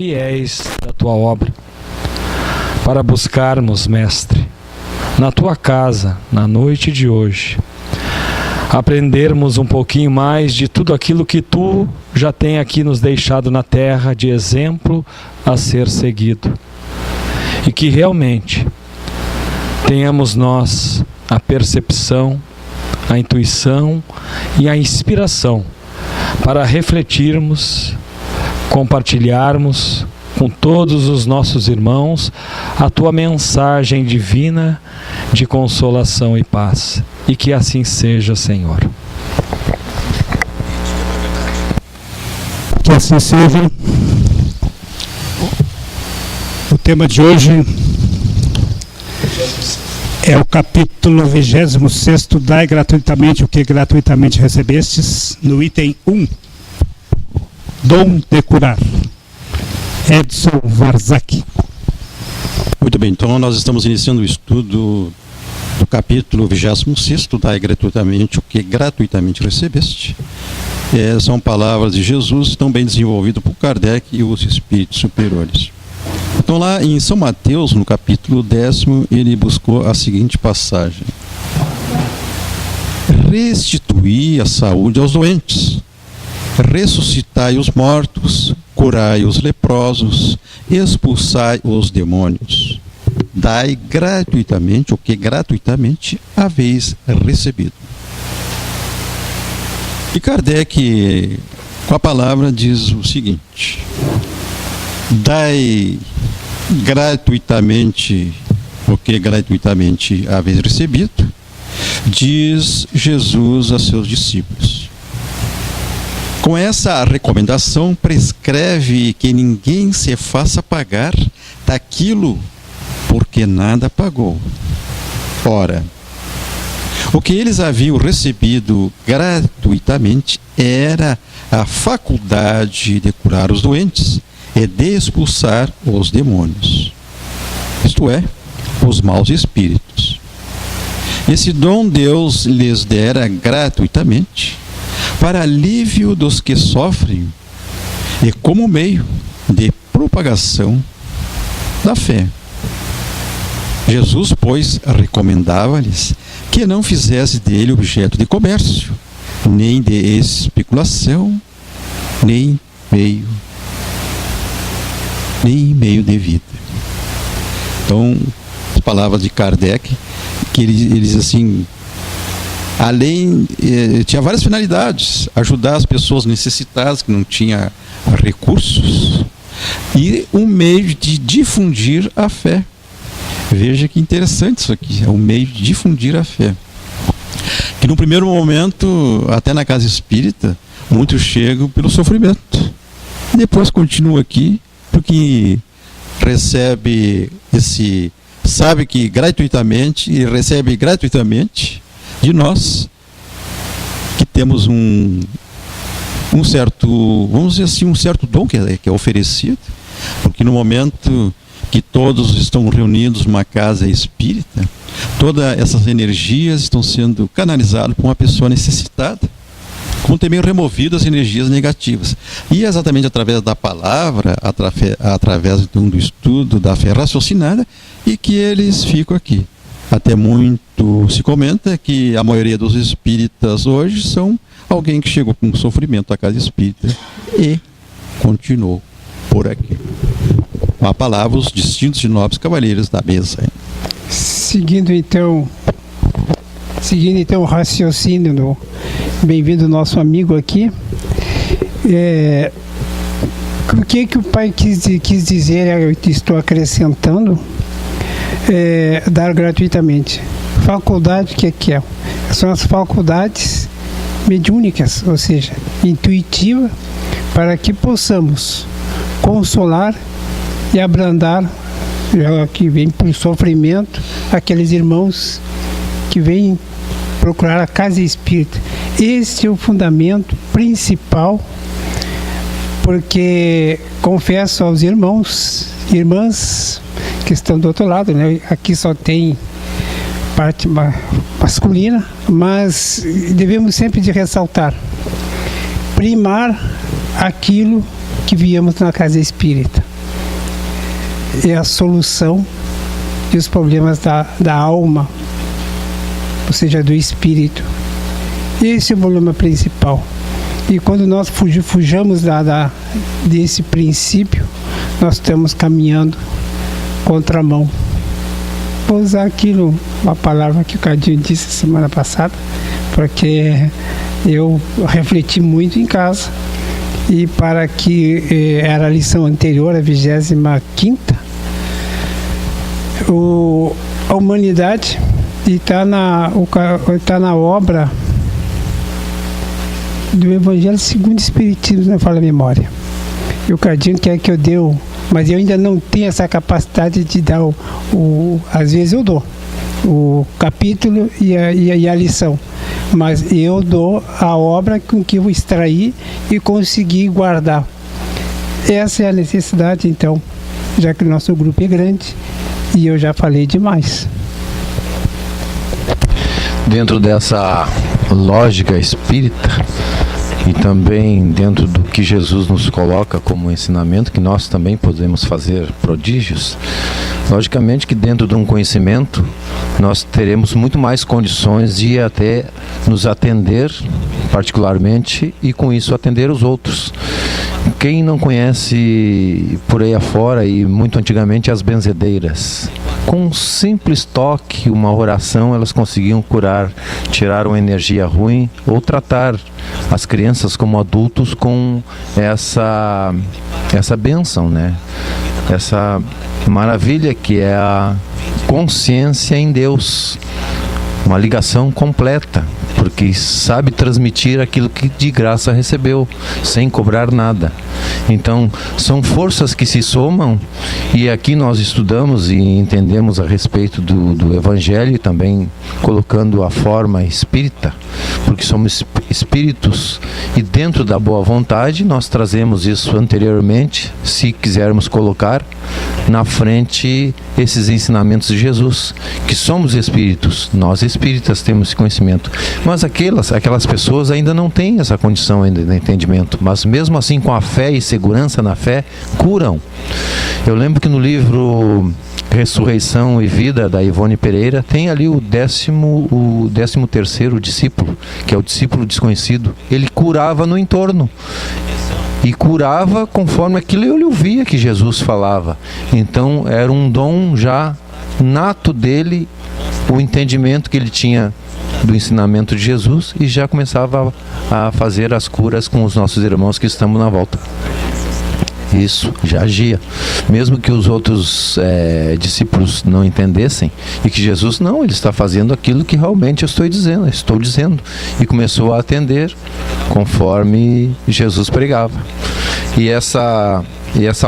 fiéis da tua obra, para buscarmos, Mestre, na tua casa, na noite de hoje, aprendermos um pouquinho mais de tudo aquilo que tu já tem aqui nos deixado na terra de exemplo a ser seguido, e que realmente tenhamos nós a percepção, a intuição e a inspiração para refletirmos, compartilharmos com todos os nossos irmãos a tua mensagem divina de consolação e paz. E que assim seja, Senhor. Que assim seja. O tema de hoje é o capítulo 26º, Dai gratuitamente o que gratuitamente recebestes, no item 1, Dom de curar. Edson Varzak. Muito bem, então nós estamos iniciando o estudo do capítulo 26º, Dai gratuitamente o que gratuitamente recebeste. São palavras de Jesus, tão bem desenvolvidas por Kardec e os espíritos superiores. Então lá em São Mateus, no capítulo 10º, ele buscou a seguinte passagem: restituir a saúde aos doentes, ressuscitai os mortos, curai os leprosos, expulsai os demônios, dai gratuitamente o que gratuitamente haveis recebido. E Kardec, com a palavra, diz o seguinte: dai gratuitamente o que gratuitamente haveis recebido, diz Jesus a seus discípulos. Com essa recomendação, prescreve que ninguém se faça pagar daquilo porque nada pagou. Ora, o que eles haviam recebido gratuitamente era a faculdade de curar os doentes e de expulsar os demônios, isto é, os maus espíritos. Esse dom Deus lhes dera gratuitamente para alívio dos que sofrem e como meio de propagação da fé. Jesus, pois, recomendava-lhes que não fizesse dele objeto de comércio, nem de especulação, nem meio de vida. Então, as palavras de Kardec, que ele diz assim, além, tinha várias finalidades: ajudar as pessoas necessitadas que não tinham recursos, e um meio de difundir a fé. Veja que interessante isso aqui, é um meio de difundir a fé. Que no primeiro momento, até na casa espírita, muitos chegam pelo sofrimento, depois continua aqui porque sabe que gratuitamente, e recebe gratuitamente de nós, que temos um certo, vamos dizer assim, um certo dom que é oferecido, porque no momento que todos estão reunidos numa casa espírita, todas essas energias estão sendo canalizadas para uma pessoa necessitada, como também removidas as energias negativas. E exatamente através da palavra, através então, do estudo da fé raciocinada, e que eles ficam aqui. Até muito se comenta que a maioria dos espíritas hoje são alguém que chegou com sofrimento à casa espírita e continuou por aqui. Com a palavra, os distintos e nobres cavaleiros da mesa. Seguindo então o raciocínio do bem-vindo nosso amigo aqui, o que o pai quis dizer, eu estou acrescentando, dar gratuitamente. Faculdade, o que é? São as faculdades mediúnicas, ou seja, intuitiva, para que possamos consolar e abrandar, que vem por sofrimento, aqueles irmãos que vêm procurar a casa espírita. Esse é o fundamento principal, porque confesso aos irmãos e irmãs que estão do outro lado, né? Aqui só tem parte masculina, mas devemos sempre de ressaltar, primar aquilo que viemos na casa espírita. é a solução dos problemas da alma, ou seja, do espírito. Esse é o problema principal. E quando nós fujamos desse princípio, nós estamos caminhando contramão. Vou usar uma palavra que o Cadinho disse semana passada, porque eu refleti muito em casa, e para que era a lição anterior, a 25ª, a humanidade está na obra do Evangelho segundo o Espiritismo, não fala a memória. E o Cadinho quer que eu dê, mas eu ainda não tenho essa capacidade de dar às vezes eu dou o capítulo e a lição, mas eu dou a obra com que eu extraí e consegui guardar. Essa é a necessidade, então, já que o nosso grupo é grande e eu já falei demais. Dentro dessa lógica espírita e também dentro do que Jesus nos coloca como ensinamento, que nós também podemos fazer prodígios, logicamente que dentro de um conhecimento nós teremos muito mais condições de até nos atender particularmente e com isso atender os outros. Quem não conhece por aí afora e muito antigamente as benzedeiras, com um simples toque, uma oração, elas conseguiam curar, tirar uma energia ruim ou tratar as crianças como adultos com essa bênção, né? Essa maravilha que é a consciência em Deus, uma ligação completa, porque sabe transmitir aquilo que de graça recebeu, sem cobrar nada. Então, são forças que se somam, e aqui nós estudamos e entendemos a respeito do Evangelho, também colocando a forma espírita, porque somos espíritos, e dentro da boa vontade nós trazemos isso anteriormente, se quisermos colocar na frente esses ensinamentos de Jesus, que somos espíritos, nós espíritas temos esse conhecimento, mas aquelas pessoas ainda não têm essa condição ainda de entendimento, mas mesmo assim com a fé e segurança na fé, curam. Eu lembro que no livro Ressurreição e Vida, da Ivone Pereira, tem ali o 13º discípulo, que é o discípulo desconhecido. Ele curava no entorno e curava conforme aquilo ele ouvia que Jesus falava. Então era um dom já nato dele, o entendimento que ele tinha do ensinamento de Jesus, e já começava a fazer as curas com os nossos irmãos que estamos na volta. Isso já agia, mesmo que os outros discípulos não entendessem, e que Jesus não, ele está fazendo aquilo que realmente eu estou dizendo, e começou a atender conforme Jesus pregava. E essa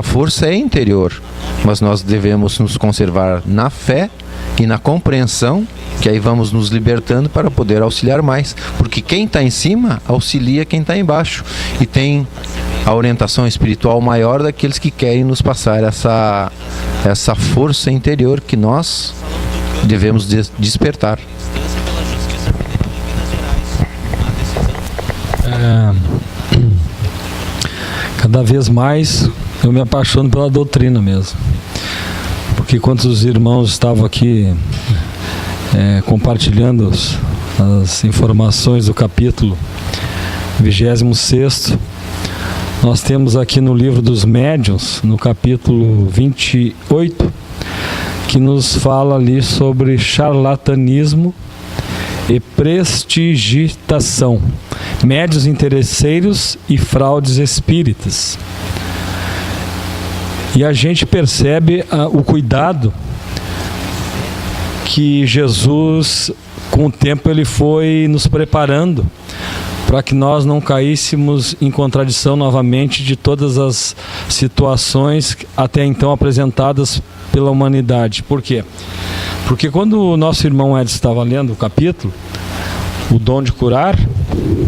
força é interior, mas nós devemos nos conservar na fé e na compreensão, que aí vamos nos libertando para poder auxiliar mais, porque quem está em cima auxilia quem está embaixo, e tem a orientação espiritual maior daqueles que querem nos passar essa força interior que nós devemos despertar. Cada vez mais eu me apaixono pela doutrina mesmo, porque quando os irmãos estavam aqui compartilhando as informações do capítulo 26º, nós temos aqui no livro dos médiuns, no capítulo 28, que nos fala ali sobre charlatanismo e prestigitação, médiuns interesseiros e fraudes espíritas. E a gente percebe o cuidado que Jesus, com o tempo, ele foi nos preparando para que nós não caíssemos em contradição novamente de todas as situações até então apresentadas pela humanidade. Por quê? Porque quando o nosso irmão Edson estava lendo o capítulo, o dom de curar,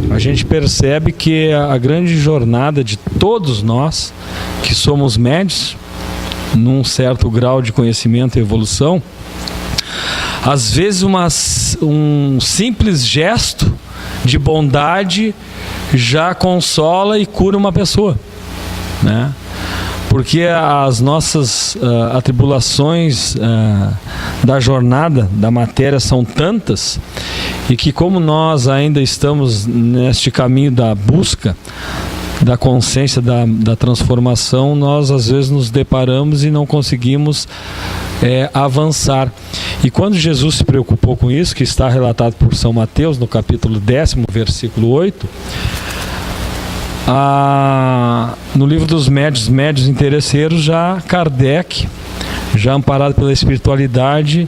a gente percebe que a grande jornada de todos nós, que somos médios, num certo grau de conhecimento e evolução, às vezes um simples gesto de bondade já consola e cura uma pessoa, né? porque as nossas atribulações da jornada, da matéria, são tantas, e que como nós ainda estamos neste caminho da busca, da consciência, da transformação, nós às vezes nos deparamos e não conseguimos avançar. E quando Jesus se preocupou com isso, que está relatado por São Mateus, no capítulo 10, versículo 8, no livro dos médios interesseiros, já Kardec, já amparado pela espiritualidade,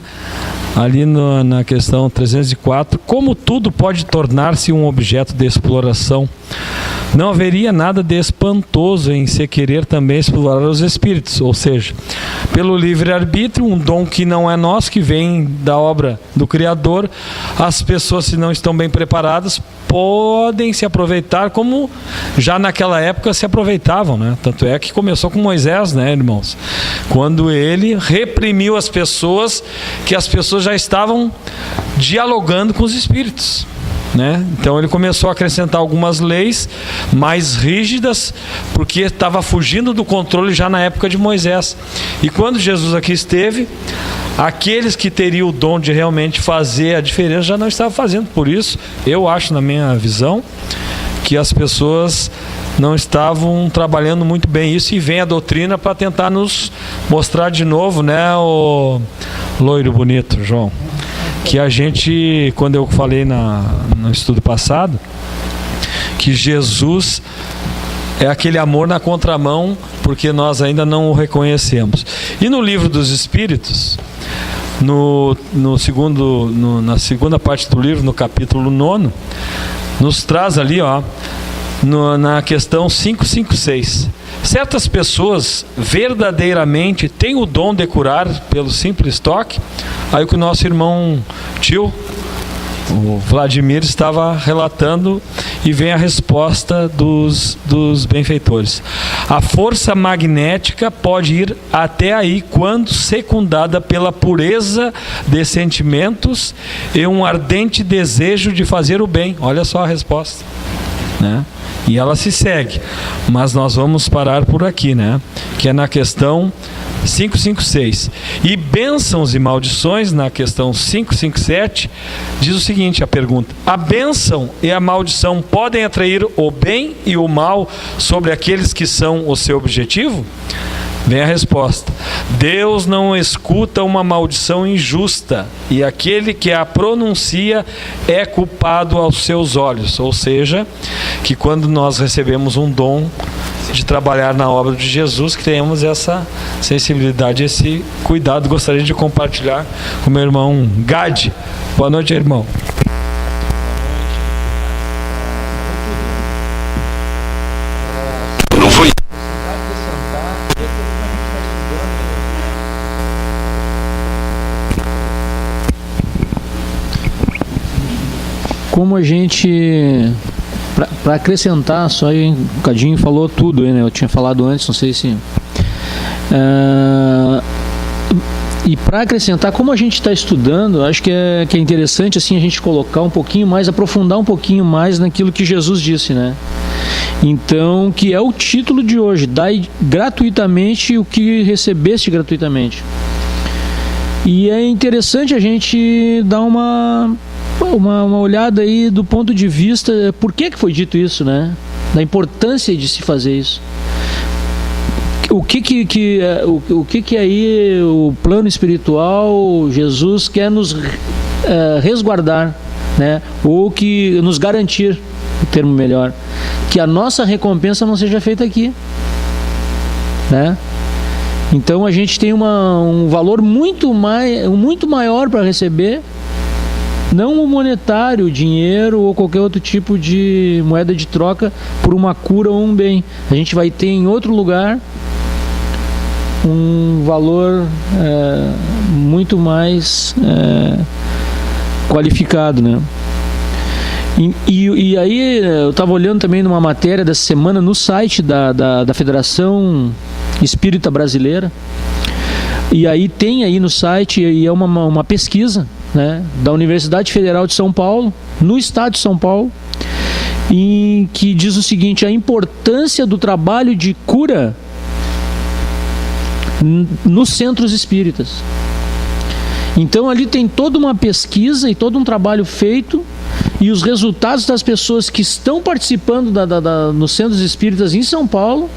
ali na questão 304, como tudo pode tornar-se um objeto de exploração. Não haveria nada de espantoso em se querer também explorar os espíritos, ou seja, pelo livre-arbítrio, um dom que não é nosso, que vem da obra do Criador. As pessoas, se não estão bem preparadas, podem se aproveitar, como já naquela época se aproveitavam, né? Tanto é que começou com Moisés, né, irmãos? Quando ele reprimiu as pessoas, que as pessoas já estavam dialogando com os espíritos, né? Então ele começou a acrescentar algumas leis mais rígidas, porque estava fugindo do controle já na época de Moisés. E quando Jesus aqui esteve, aqueles que teriam o dom de realmente fazer a diferença já não estavam fazendo. Por isso, eu acho, na minha visão, que as pessoas não estavam trabalhando muito bem isso, e vem a doutrina para tentar nos mostrar de novo, né, o loiro bonito, João, que a gente, quando eu falei no estudo passado, que Jesus é aquele amor na contramão, porque nós ainda não o reconhecemos. E no livro dos Espíritos, na segunda parte do livro, no capítulo 9, nos traz ali, na questão 556, certas pessoas verdadeiramente têm o dom de curar pelo simples toque. Aí o que o nosso irmão tio, o Vladimir, estava relatando, e vem a resposta dos benfeitores. A força magnética pode ir até aí quando secundada pela pureza de sentimentos e um ardente desejo de fazer o bem. Olha só a resposta, né? E ela se segue, mas nós vamos parar por aqui, né? Que é na questão 556. E bênçãos e maldições, na questão 557, diz o seguinte, a pergunta: a bênção e a maldição podem atrair o bem e o mal sobre aqueles que são o seu objetivo? Vem a resposta: Deus não escuta uma maldição injusta, e aquele que a pronuncia é culpado aos seus olhos. Ou seja, que quando nós recebemos um dom de trabalhar na obra de Jesus, que tenhamos essa sensibilidade, esse cuidado. Gostaria de compartilhar com meu irmão Gade. Boa noite, irmão. Como a gente, para acrescentar, só aí, um bocadinho falou tudo aí, né? Eu tinha falado antes, não sei se... E para acrescentar, como a gente está estudando, acho que é interessante assim a gente colocar um pouquinho mais, aprofundar um pouquinho mais naquilo que Jesus disse, né? Então, que é o título de hoje: dai gratuitamente o que recebeste gratuitamente. E é interessante a gente dar uma olhada aí do ponto de vista, por que foi dito isso, né? Da importância de se fazer isso. O que aí o plano espiritual, Jesus quer nos resguardar, né? Ou que nos garantir, o termo melhor, que a nossa recompensa não seja feita aqui, né? Então a gente tem um valor muito maior para receber, não o monetário, o dinheiro ou qualquer outro tipo de moeda de troca por uma cura ou um bem. A gente vai ter em outro lugar um valor muito mais qualificado, né? E aí eu estava olhando também numa matéria dessa semana no site da Federação Espírita Brasileira, e aí tem aí no site, e é uma pesquisa, né, da Universidade Federal de São Paulo, no estado de São Paulo, em que diz o seguinte: a importância do trabalho de cura nos centros espíritas. Então ali tem toda uma pesquisa e todo um trabalho feito, e os resultados das pessoas que estão participando nos centros espíritas em São Paulo,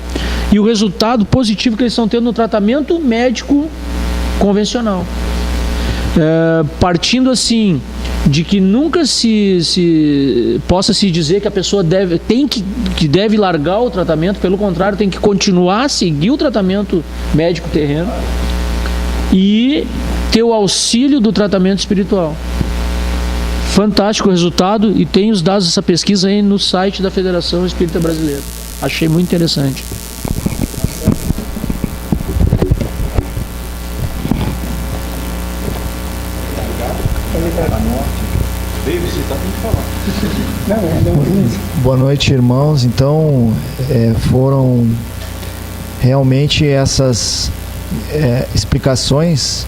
e o resultado positivo que eles estão tendo no tratamento médico convencional. Partindo assim de que nunca possa se dizer que a pessoa deve largar o tratamento, pelo contrário, tem que continuar a seguir o tratamento médico terreno e ter o auxílio do tratamento espiritual. Fantástico o resultado, e tem os dados dessa pesquisa aí no site da Federação Espírita Brasileira. Achei muito interessante. Boa noite, irmãos. Então, foram realmente essas explicações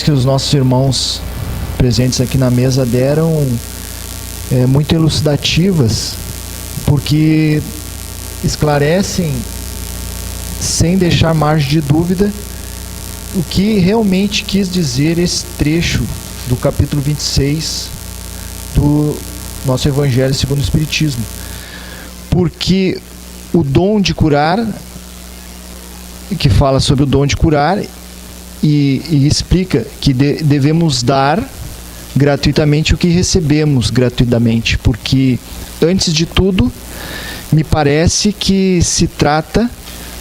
que os nossos irmãos presentes aqui na mesa deram, muito elucidativas, porque esclarecem, sem deixar margem de dúvida, o que realmente quis dizer esse trecho do capítulo 26 do nosso Evangelho segundo o Espiritismo. Porque o dom de curar, que fala sobre o dom de curar, e explica que devemos dar gratuitamente o que recebemos gratuitamente, porque, antes de tudo, me parece que se trata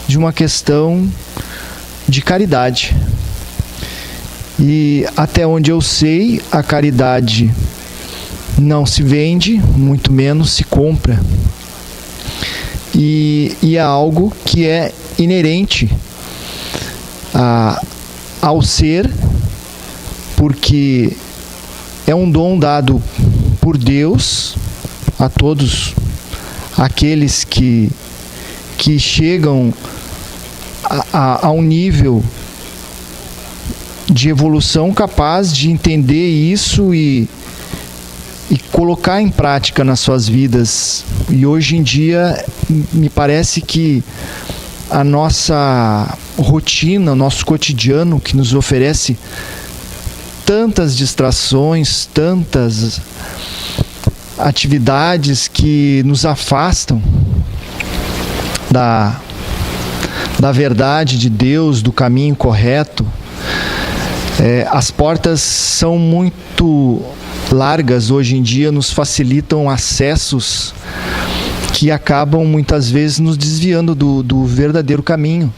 de uma questão de caridade. E até onde eu sei, a caridade não se vende, muito menos se compra. E é algo que é inerente ao ser, porque é um dom dado por Deus a todos aqueles que chegam a um nível de evolução capaz de entender isso e colocar em prática nas suas vidas. E hoje em dia me parece que a nossa rotina, o nosso cotidiano, que nos oferece tantas distrações, tantas atividades que nos afastam da verdade de Deus, do caminho correto. As portas são muito largas hoje em dia, nos facilitam acessos que acabam muitas vezes nos desviando do verdadeiro caminho.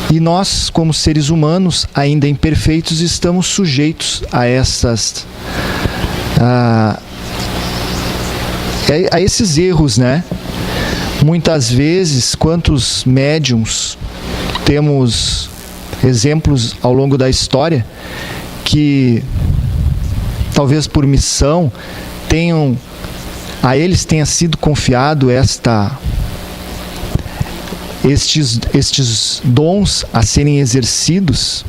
E nós, como seres humanos, ainda imperfeitos, estamos sujeitos a esses erros, né? Muitas vezes, quantos médiums temos exemplos ao longo da história que, talvez por missão, a eles tenha sido confiado estes dons a serem exercidos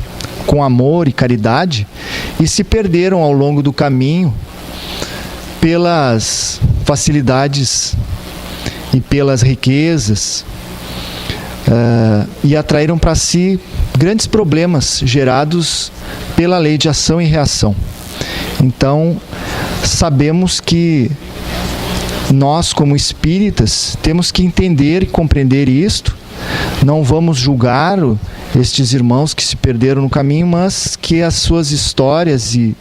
com amor e caridade, e se perderam ao longo do caminho pelas facilidades e pelas riquezas, e atraíram para si grandes problemas gerados pela lei de ação e reação. Então, sabemos que nós, como espíritas, temos que entender e compreender isto. Não vamos julgar estes irmãos que se perderam no caminho, mas que as suas histórias e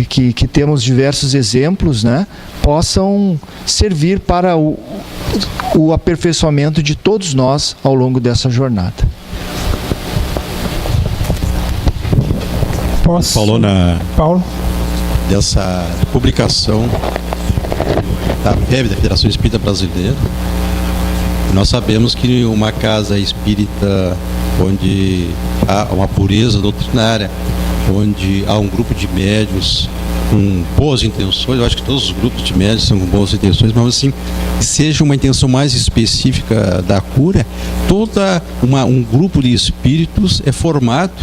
que temos diversos exemplos, né, possam servir para o aperfeiçoamento de todos nós ao longo dessa jornada. Falou Paulo? Dessa publicação da FEB, da Federação Espírita Brasileira. Nós sabemos que uma casa espírita onde há uma pureza doutrinária, onde há um grupo de médiuns com boas intenções, eu acho que todos os grupos de médiuns são com boas intenções, mas assim, que seja uma intenção mais específica da cura, um grupo de espíritos é formado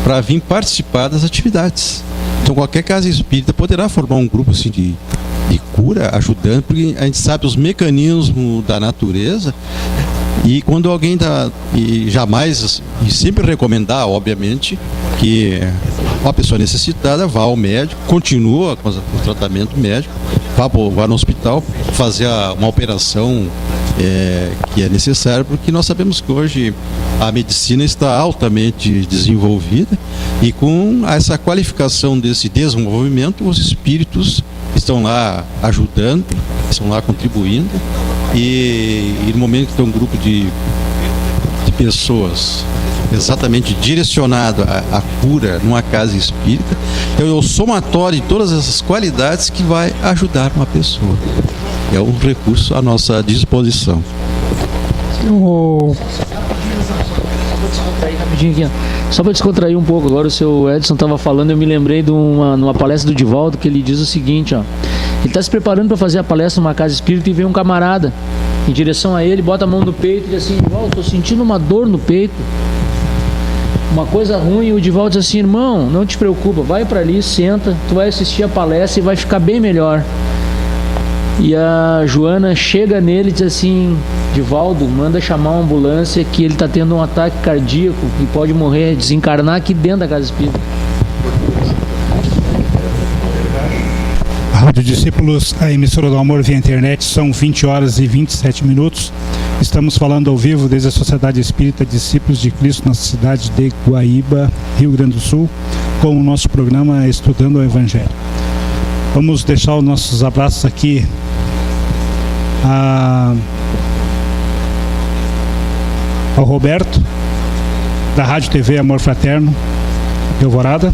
para vir participar das atividades. Então qualquer casa espírita poderá formar um grupo assim de cura, ajudando, porque a gente sabe os mecanismos da natureza E quando alguém e sempre recomendar, obviamente, que uma pessoa necessitada vá ao médico, continua com o tratamento médico, vá no hospital fazer uma operação que é necessária, porque nós sabemos que hoje a medicina está altamente desenvolvida e com essa qualificação desse desenvolvimento, os espíritos estão lá ajudando, estão lá contribuindo, e no momento que tem um grupo de pessoas exatamente direcionado à cura numa casa espírita, é o somatório de todas essas qualidades que vai ajudar uma pessoa. É um recurso à nossa disposição. Rapidinho aqui, só para descontrair um pouco, agora o seu Edson estava falando, eu me lembrei de numa palestra do Divaldo, que ele diz o seguinte, ó, ele está se preparando para fazer a palestra numa casa espírita e vem um camarada em direção a ele, bota a mão no peito e diz assim: Divaldo, estou sentindo uma dor no peito, uma coisa ruim. E o Divaldo diz assim: irmão, não te preocupa, vai para ali, senta, tu vai assistir a palestra e vai ficar bem melhor. E a Joana chega nele e diz assim: Divaldo, manda chamar uma ambulância que ele está tendo um ataque cardíaco e pode morrer, desencarnar aqui dentro da casa espírita. Rádio Discípulos, a emissora do amor via internet, são 20 horas e 27 minutos. Estamos falando ao vivo desde a Sociedade Espírita Discípulos de Cristo, na cidade de Guaíba, Rio Grande do Sul, com o nosso programa Estudando o Evangelho. Vamos deixar os nossos abraços aqui ao Roberto, da Rádio TV Amor Fraterno, de Alvorada,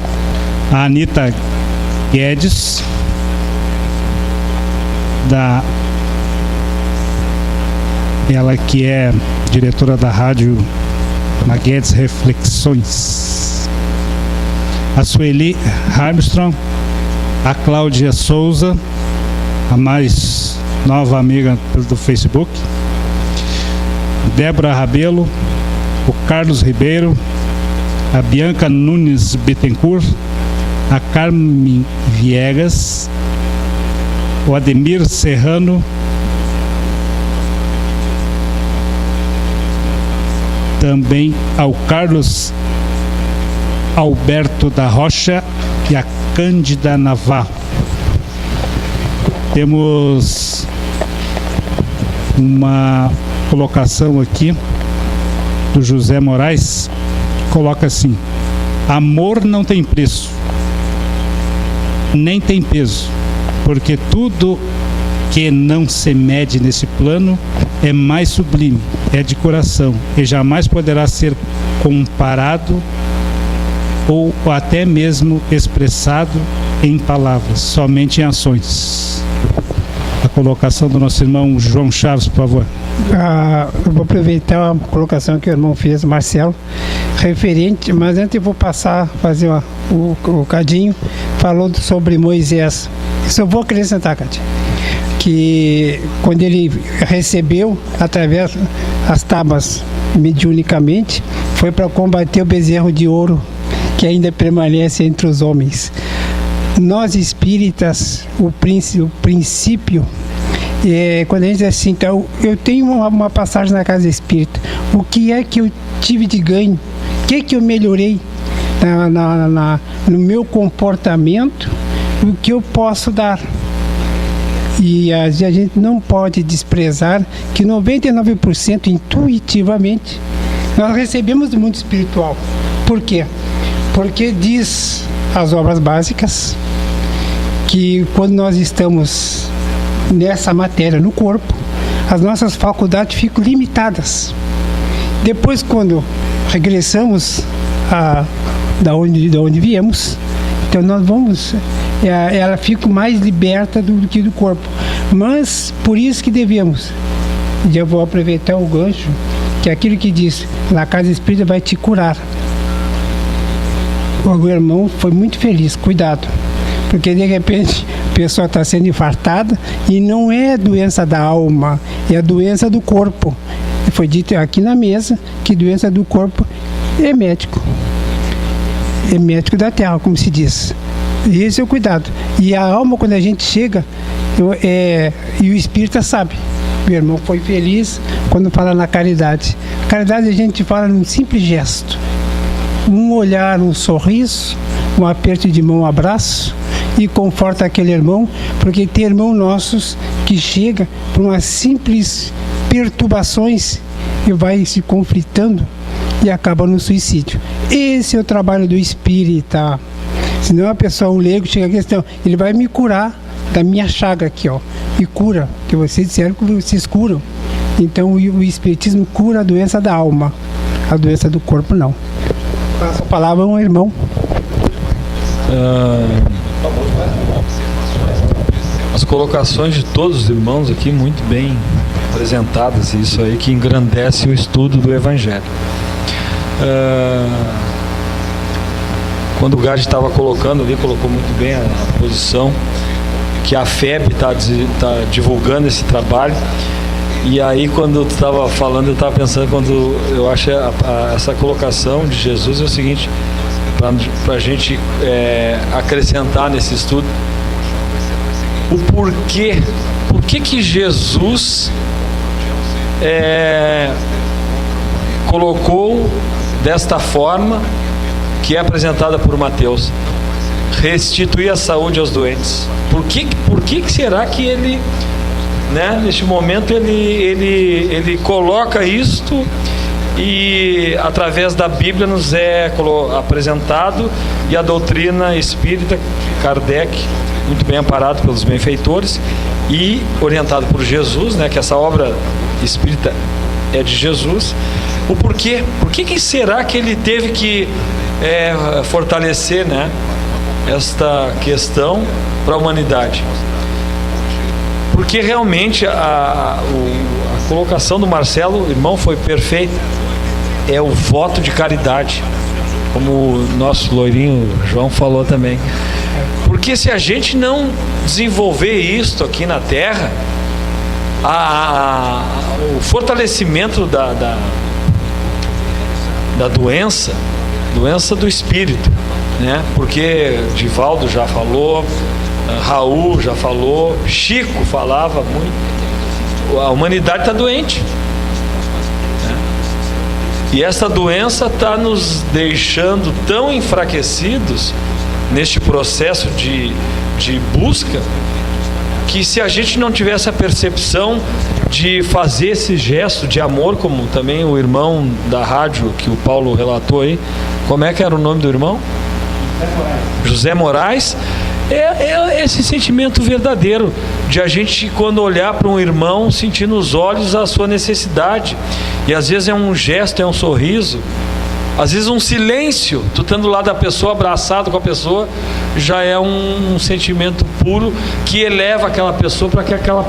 a Anita Guedes, ela que é diretora da rádio na Guedes Reflexões, a Sueli Armstrong, a Cláudia Souza, a mais nova amiga do Facebook, Débora Rabelo, o Carlos Ribeiro, a Bianca Nunes Bittencourt, a Carmen Viegas, o Ademir Serrano, também ao Carlos Alberto da Rocha e a Cândida Navarro. Temos uma colocação aqui do José Moraes, coloca assim: amor não tem preço, nem tem peso, porque tudo que não se mede nesse plano é mais sublime, é de coração e jamais poderá ser comparado ou até mesmo expressado em palavras, somente em ações. A colocação do nosso irmão João Chaves, por favor. Eu vou aproveitar a colocação que o irmão fez, Marcelo, referente, mas antes eu vou fazer o Cadinho falou sobre Moisés. Isso eu vou acrescentar, Cadinho, que quando ele recebeu através das tábuas mediunicamente, foi para combater o bezerro de ouro que ainda permanece entre os homens. Nós espíritas, o princípio, quando a gente diz assim, então, eu tenho uma passagem na casa espírita, o que é que eu tive de ganho, o que é que eu melhorei no meu comportamento, o que eu posso dar. E a gente não pode desprezar que 99% intuitivamente nós recebemos do mundo espiritual. Por quê? Porque diz as obras básicas que quando nós estamos nessa matéria no corpo, as nossas faculdades ficam limitadas. Depois, quando regressamos da onde viemos, então nós vamos, ela fica mais liberta do que do corpo. Mas por isso que devemos, e eu vou aproveitar o gancho, que é aquilo que diz, na casa espírita vai te curar. O irmão foi muito feliz, cuidado, porque de repente a pessoa está sendo infartada e não é doença da alma, é a doença do corpo. Foi dito aqui na mesa que doença do corpo é médico da terra, como se diz. E esse é o cuidado. E a alma, quando a gente chega, e o espírita sabe, O irmão foi feliz quando fala na caridade. Caridade a gente fala num simples gesto. Um olhar, um sorriso, um aperto de mão, um abraço, e conforta aquele irmão, porque tem irmãos nossos que chega por umas simples perturbações e vai se conflitando e acaba no suicídio. Esse é o trabalho do espírita. Senão a pessoa, um leigo, chega aqui e diz, não, ele vai me curar da minha chaga aqui, ó. Me cura, que vocês disseram que vocês curam. Então o espiritismo cura a doença da alma, a doença do corpo não. Passo a palavra a um irmão. As colocações de todos os irmãos aqui muito bem apresentadas, isso aí que engrandece o estudo do Evangelho. Quando o Gade estava colocando ali, colocou muito bem a posição que a FEB está divulgando esse trabalho. E aí, quando eu estava falando, eu estava pensando, quando eu acho essa colocação de Jesus é o seguinte, para a gente acrescentar nesse estudo, o porquê, por que Jesus colocou desta forma que é apresentada por Mateus, restituir a saúde aos doentes. Por que será que ele, né, neste momento ele coloca isto e através da Bíblia nos é apresentado, e a doutrina espírita, Kardec, muito bem amparado pelos benfeitores e orientado por Jesus, né, que essa obra espírita é de Jesus. O porquê? Por que será que ele teve que fortalecer, né, esta questão para a humanidade? Porque realmente a colocação do Marcelo, irmão, foi perfeita. É o voto de caridade, como o nosso loirinho João falou também. Porque se a gente não desenvolver isto aqui na Terra, o fortalecimento da doença do espírito, né? Porque Divaldo já falou, Raul já falou, Chico falava muito. A humanidade está doente, né? E essa doença está nos deixando tão enfraquecidos neste processo de busca, que se a gente não tivesse a percepção de fazer esse gesto de amor, como também o irmão da rádio que o Paulo relatou aí, como é que era o nome do irmão? José Moraes. É esse sentimento verdadeiro de a gente, quando olhar para um irmão, sentir nos olhos a sua necessidade, e às vezes é um gesto, é um sorriso, às vezes um silêncio, tu estando lá da pessoa, abraçado com a pessoa, já é um sentimento puro que eleva aquela pessoa para que aquela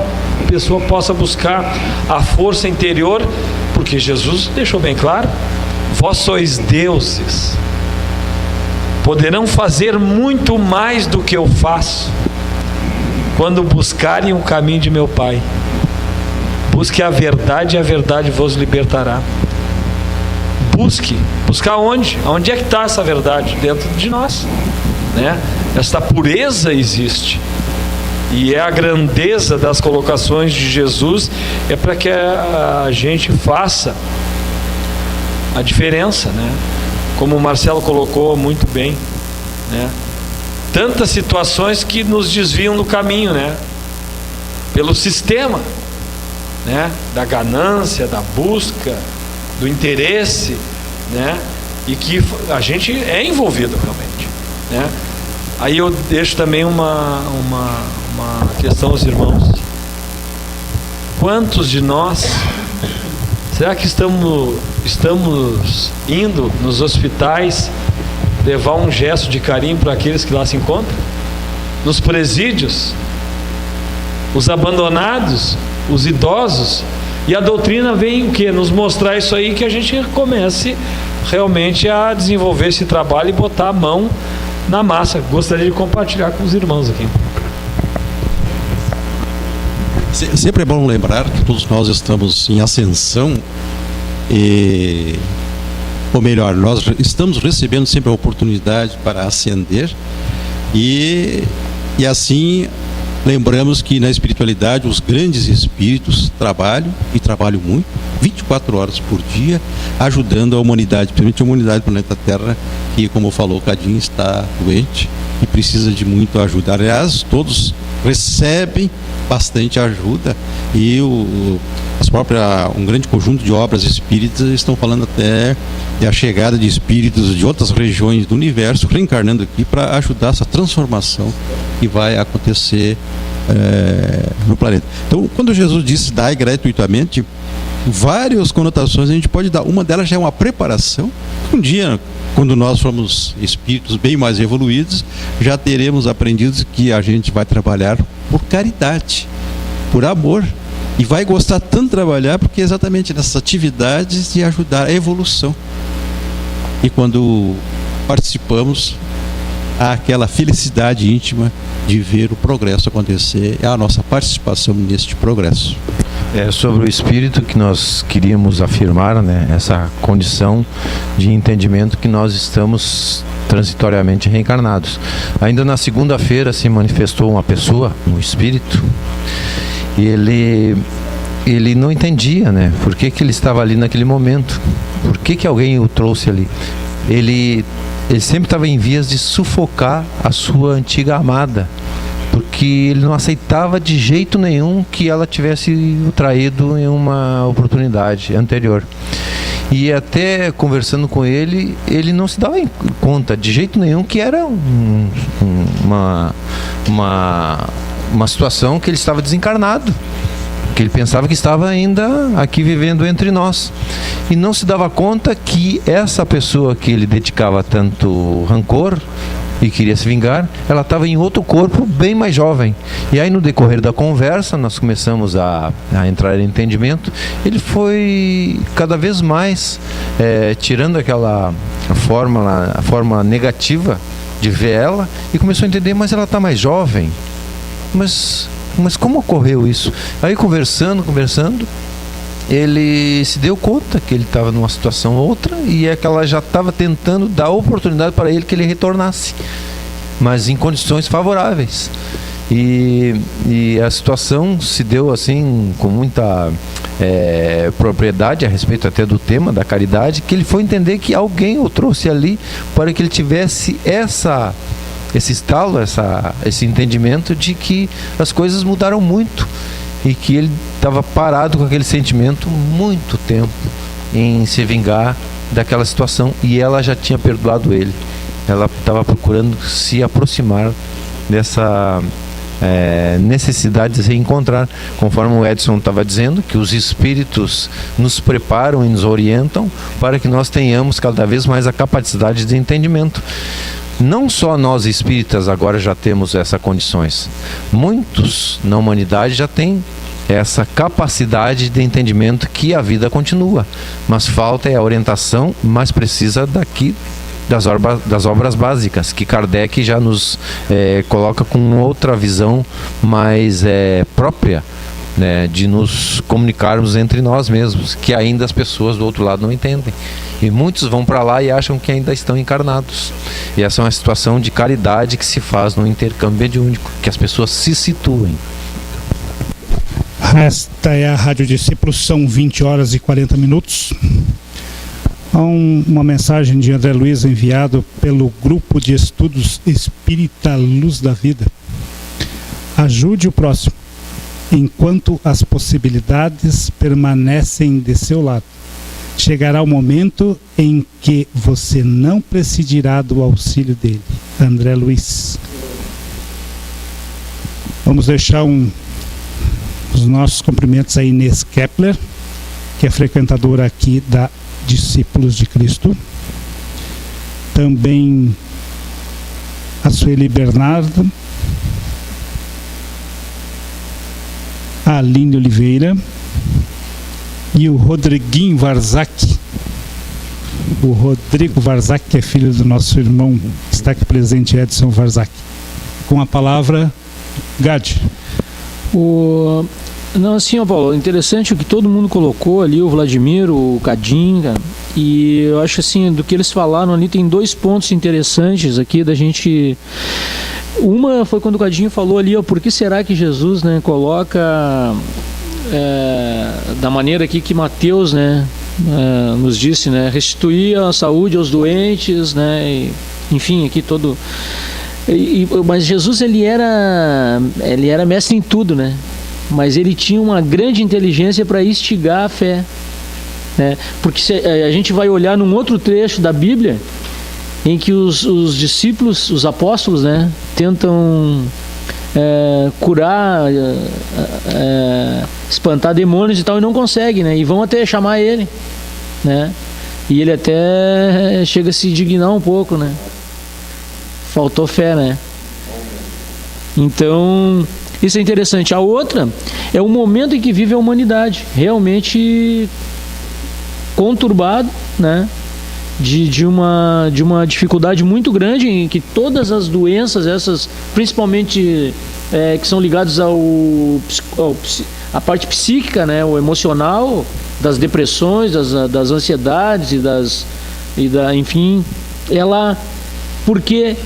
pessoa possa buscar a força interior, porque Jesus deixou bem claro: vós sois deuses, poderão fazer muito mais do que eu faço quando buscarem o caminho de meu Pai. Busque a verdade e a verdade vos libertará. Buscar onde? Onde é que está essa verdade? Dentro de nós, né? Esta pureza existe, e é a grandeza das colocações de Jesus, é para que a gente faça a diferença, né? Como o Marcelo colocou muito bem, né? Tantas situações que nos desviam do caminho, né? Pelo sistema, né? Da ganância, da busca, do interesse, né? E que a gente é envolvido realmente, né? Aí eu deixo também uma questão aos irmãos: quantos de nós será que estamos indo nos hospitais levar um gesto de carinho para aqueles que lá se encontram? Nos presídios, os abandonados, os idosos. E a doutrina vem o quê? Nos mostrar isso aí, que a gente comece realmente a desenvolver esse trabalho e botar a mão na massa. Gostaria de compartilhar com os irmãos aqui. Sempre é bom lembrar que todos nós estamos em ascensão, ou melhor, nós estamos recebendo sempre a oportunidade para ascender, e assim Lembramos que na espiritualidade os grandes espíritos trabalham, e trabalham muito, 24 horas por dia, ajudando a humanidade, principalmente a humanidade do planeta Terra, que, como falou o Cadinho, está doente e precisa de muito ajuda. Aliás, todos recebem bastante ajuda, e um grande conjunto de obras espíritas estão falando até da chegada de espíritos de outras regiões do universo reencarnando aqui para ajudar essa transformação que vai acontecer no planeta. Então, quando Jesus disse dai gratuitamente, várias conotações a gente pode dar. Uma delas já é uma preparação. Um dia, quando nós formos espíritos bem mais evoluídos, já teremos aprendido que a gente vai trabalhar por caridade, por amor, e vai gostar tanto de trabalhar porque é exatamente nessas atividades de ajudar a evolução. E quando participamos, há aquela felicidade íntima de ver o progresso acontecer, é a nossa participação neste progresso. É sobre o espírito que nós queríamos afirmar, né? Essa condição de entendimento que nós estamos transitoriamente reencarnados. Ainda na segunda-feira se manifestou uma pessoa, um espírito, e ele não entendia, né? Por que ele estava ali naquele momento? Por que alguém o trouxe ali? Ele sempre estava em vias de sufocar a sua antiga amada, porque ele não aceitava de jeito nenhum que ela tivesse o traído em uma oportunidade anterior. E até conversando com ele, ele não se dava conta de jeito nenhum que era uma situação que ele estava desencarnado, que ele pensava que estava ainda aqui vivendo entre nós, e não se dava conta que essa pessoa que ele dedicava tanto rancor e queria se vingar, ela estava em outro corpo bem mais jovem. E aí, no decorrer da conversa, nós começamos a entrar em entendimento. Ele foi cada vez mais tirando aquela forma negativa de ver ela, e começou a entender, mas ela está mais jovem, mas como ocorreu isso? Aí, conversando, ele se deu conta que ele estava numa situação outra, e é que ela já estava tentando dar oportunidade para ele que ele retornasse, mas em condições favoráveis. E a situação se deu assim com muita propriedade a respeito até do tema da caridade, que ele foi entender que alguém o trouxe ali para que ele tivesse esse estalo, esse entendimento de que as coisas mudaram muito, e que ele estava parado com aquele sentimento muito tempo em se vingar daquela situação, e ela já tinha perdoado ele. Ela estava procurando se aproximar dessa necessidade de se encontrar, conforme o Edson estava dizendo, que os espíritos nos preparam e nos orientam para que nós tenhamos cada vez mais a capacidade de entendimento. Não só nós espíritas agora já temos essas condições, muitos na humanidade já têm essa capacidade de entendimento que a vida continua, mas falta a orientação mais precisa das obras básicas, que Kardec já nos coloca com outra visão mais própria, né, de nos comunicarmos entre nós mesmos, que ainda as pessoas do outro lado não entendem, e muitos vão para lá e acham que ainda estão encarnados. E essa é uma situação de caridade que se faz no intercâmbio mediúnico, que as pessoas se situem. Esta é a Rádio Discípulos, são 20 horas e 40 minutos. Há uma mensagem de André Luiz enviado pelo Grupo de Estudos Espírita Luz da Vida. Ajude o próximo, enquanto as possibilidades permanecem de seu lado. Chegará o momento em que você não precidirá do auxílio dele. André Luiz. Vamos deixar os nossos cumprimentos a Inês Kepler, que é frequentadora aqui da Discípulos de Cristo. Também a Sueli Bernardo, a Aline Oliveira e o Rodriguinho Varzak. O Rodrigo Varzak, que é filho do nosso irmão, está aqui presente, Edson Varzak. Com a palavra, Gade. Não, assim, ó, Paulo, interessante o que todo mundo colocou ali, o Vladimir, o Cadinga, e eu acho assim, do que eles falaram ali, tem dois pontos interessantes aqui da gente Uma foi quando o Cadinho falou ali, ó, por que será que Jesus, né, coloca da maneira aqui que Mateus, né, nos disse, né, restituir a saúde aos doentes, né, e, enfim, aqui todo... mas Jesus, ele era mestre em tudo, né, mas ele tinha uma grande inteligência para instigar a fé, né, porque se a gente vai olhar num outro trecho da Bíblia, em que os discípulos, os apóstolos, né, tentam curar, espantar demônios e tal, e não conseguem, né, e vão até chamar ele, né, e ele até chega a se indignar um pouco, né, faltou fé, né. Então, isso é interessante. A outra é o momento em que vive a humanidade, realmente conturbado, né, de uma dificuldade muito grande, em que todas as doenças, essas principalmente que são ligadas à parte psíquica, né, o emocional, das depressões, das ansiedades enfim, ela, porque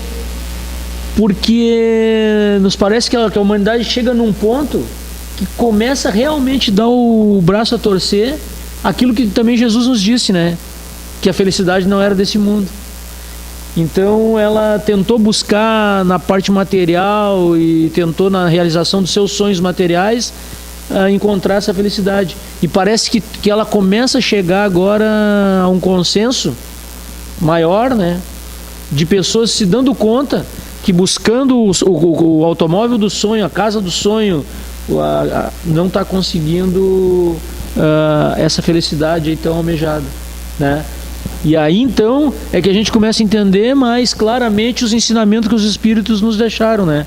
nos parece que a humanidade chega num ponto que começa realmente a dar o braço a torcer aquilo que também Jesus nos disse, né, que a felicidade não era desse mundo. Então ela tentou buscar na parte material e tentou na realização dos seus sonhos materiais encontrar essa felicidade. E parece que ela começa a chegar agora a um consenso maior, né, de pessoas se dando conta que buscando o automóvel do sonho, a casa do sonho, não está conseguindo essa felicidade aí tão almejada, né? E aí então é que a gente começa a entender mais claramente os ensinamentos que os Espíritos nos deixaram, né?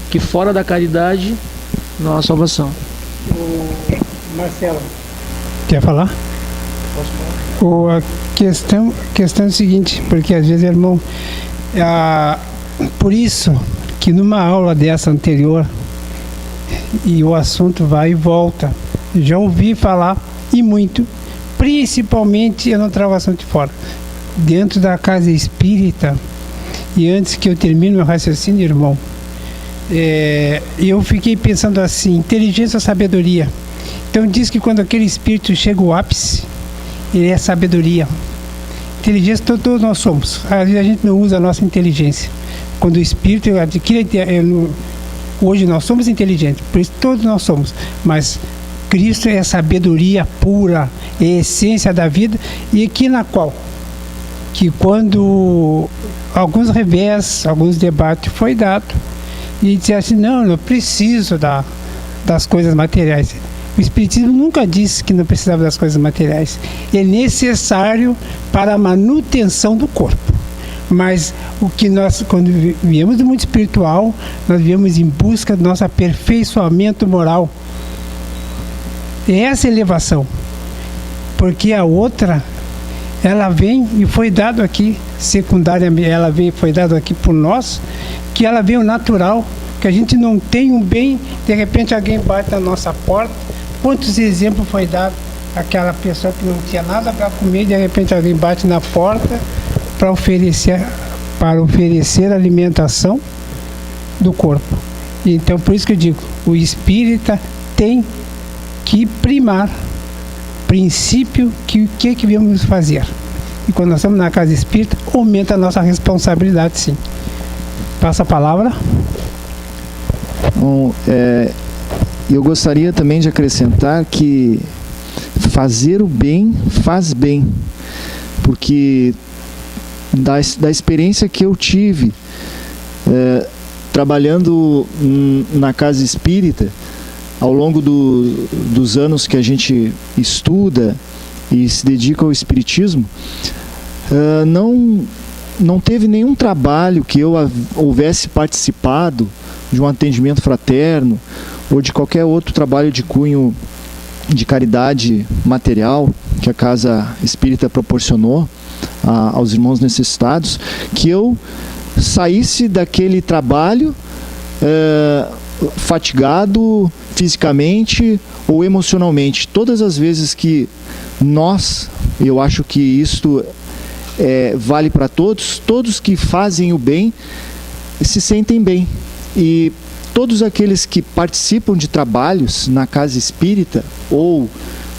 Que fora da caridade não há salvação. Marcelo, quer falar? Posso falar? A questão é o seguinte, porque às vezes, irmão, por isso que numa aula dessa anterior, e o assunto vai e volta, já ouvi falar e muito, principalmente eu não trago assunto de fora, dentro da casa espírita. E antes que eu termine meu raciocínio, irmão, eu fiquei pensando assim: inteligência ou sabedoria? Então diz que quando aquele espírito chega ao ápice, ele é sabedoria. Inteligência todos nós somos. Às vezes a gente não usa a nossa inteligência. Quando o espírito adquire, hoje nós somos inteligentes, por isso todos nós somos, mas Cristo é a sabedoria pura, é a essência da vida, e aqui na qual, que quando alguns revés, alguns debates foi dado, e dizia assim, não, eu preciso das coisas materiais. O Espiritismo nunca disse que não precisava das coisas materiais. É necessário para a manutenção do corpo. Mas o que nós, quando viemos do mundo espiritual, nós viemos em busca do nosso aperfeiçoamento moral. É essa elevação. Porque a outra, ela vem e foi dado aqui, secundária, ela veio, foi dado aqui por nós, que ela veio natural, que a gente não tem um bem, de repente alguém bate na nossa porta. Quantos exemplos foi dado? Aquela pessoa que não tinha nada para comer, de repente alguém bate na porta para oferecer alimentação do corpo. Então, por isso que eu digo, o espírita tem que primar princípio que viemos fazer. E quando nós estamos na casa espírita, aumenta a nossa responsabilidade, sim. Passa a palavra. Bom, eu gostaria também de acrescentar que fazer o bem faz bem, porque da experiência que eu tive trabalhando na casa espírita, ao longo dos anos que a gente estuda e se dedica ao espiritismo, não teve nenhum trabalho que eu houvesse participado de um atendimento fraterno ou de qualquer outro trabalho de cunho de caridade material que a Casa Espírita proporcionou aos irmãos necessitados, que eu saísse daquele trabalho fatigado fisicamente ou emocionalmente. Todas as vezes que eu acho que isto vale para todos que fazem o bem, se sentem bem. E todos aqueles que participam de trabalhos na casa espírita ou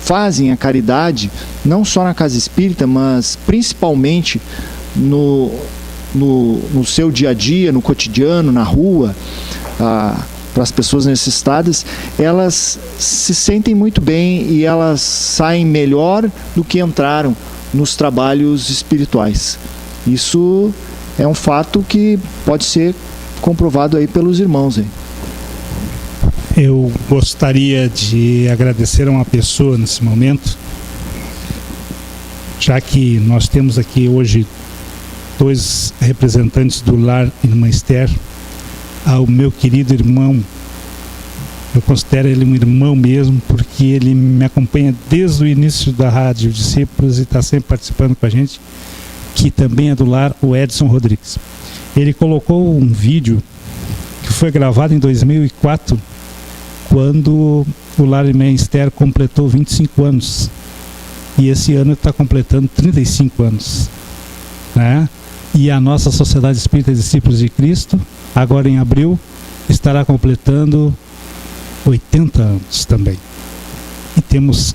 fazem a caridade, não só na casa espírita, mas principalmente no seu dia a dia, no cotidiano, na rua, para as pessoas necessitadas, elas se sentem muito bem e elas saem melhor do que entraram nos trabalhos espirituais. Isso é um fato que pode ser comprovado aí pelos irmãos aí. Eu gostaria de agradecer a uma pessoa nesse momento, já que nós temos aqui hoje 2 representantes do Lar Irmã Esther, ao meu querido irmão. Eu considero ele um irmão mesmo, porque ele me acompanha desde o início da Rádio Discípulos e está sempre participando com a gente, que também é do Lar, o Edson Rodrigues. Ele colocou um vídeo que foi gravado em 2004, quando o Lar Irmã Esther completou 25 anos. E esse ano está completando 35 anos. Né? E a nossa Sociedade Espírita Discípulos de Cristo, agora em abril, estará completando 80 anos também. E temos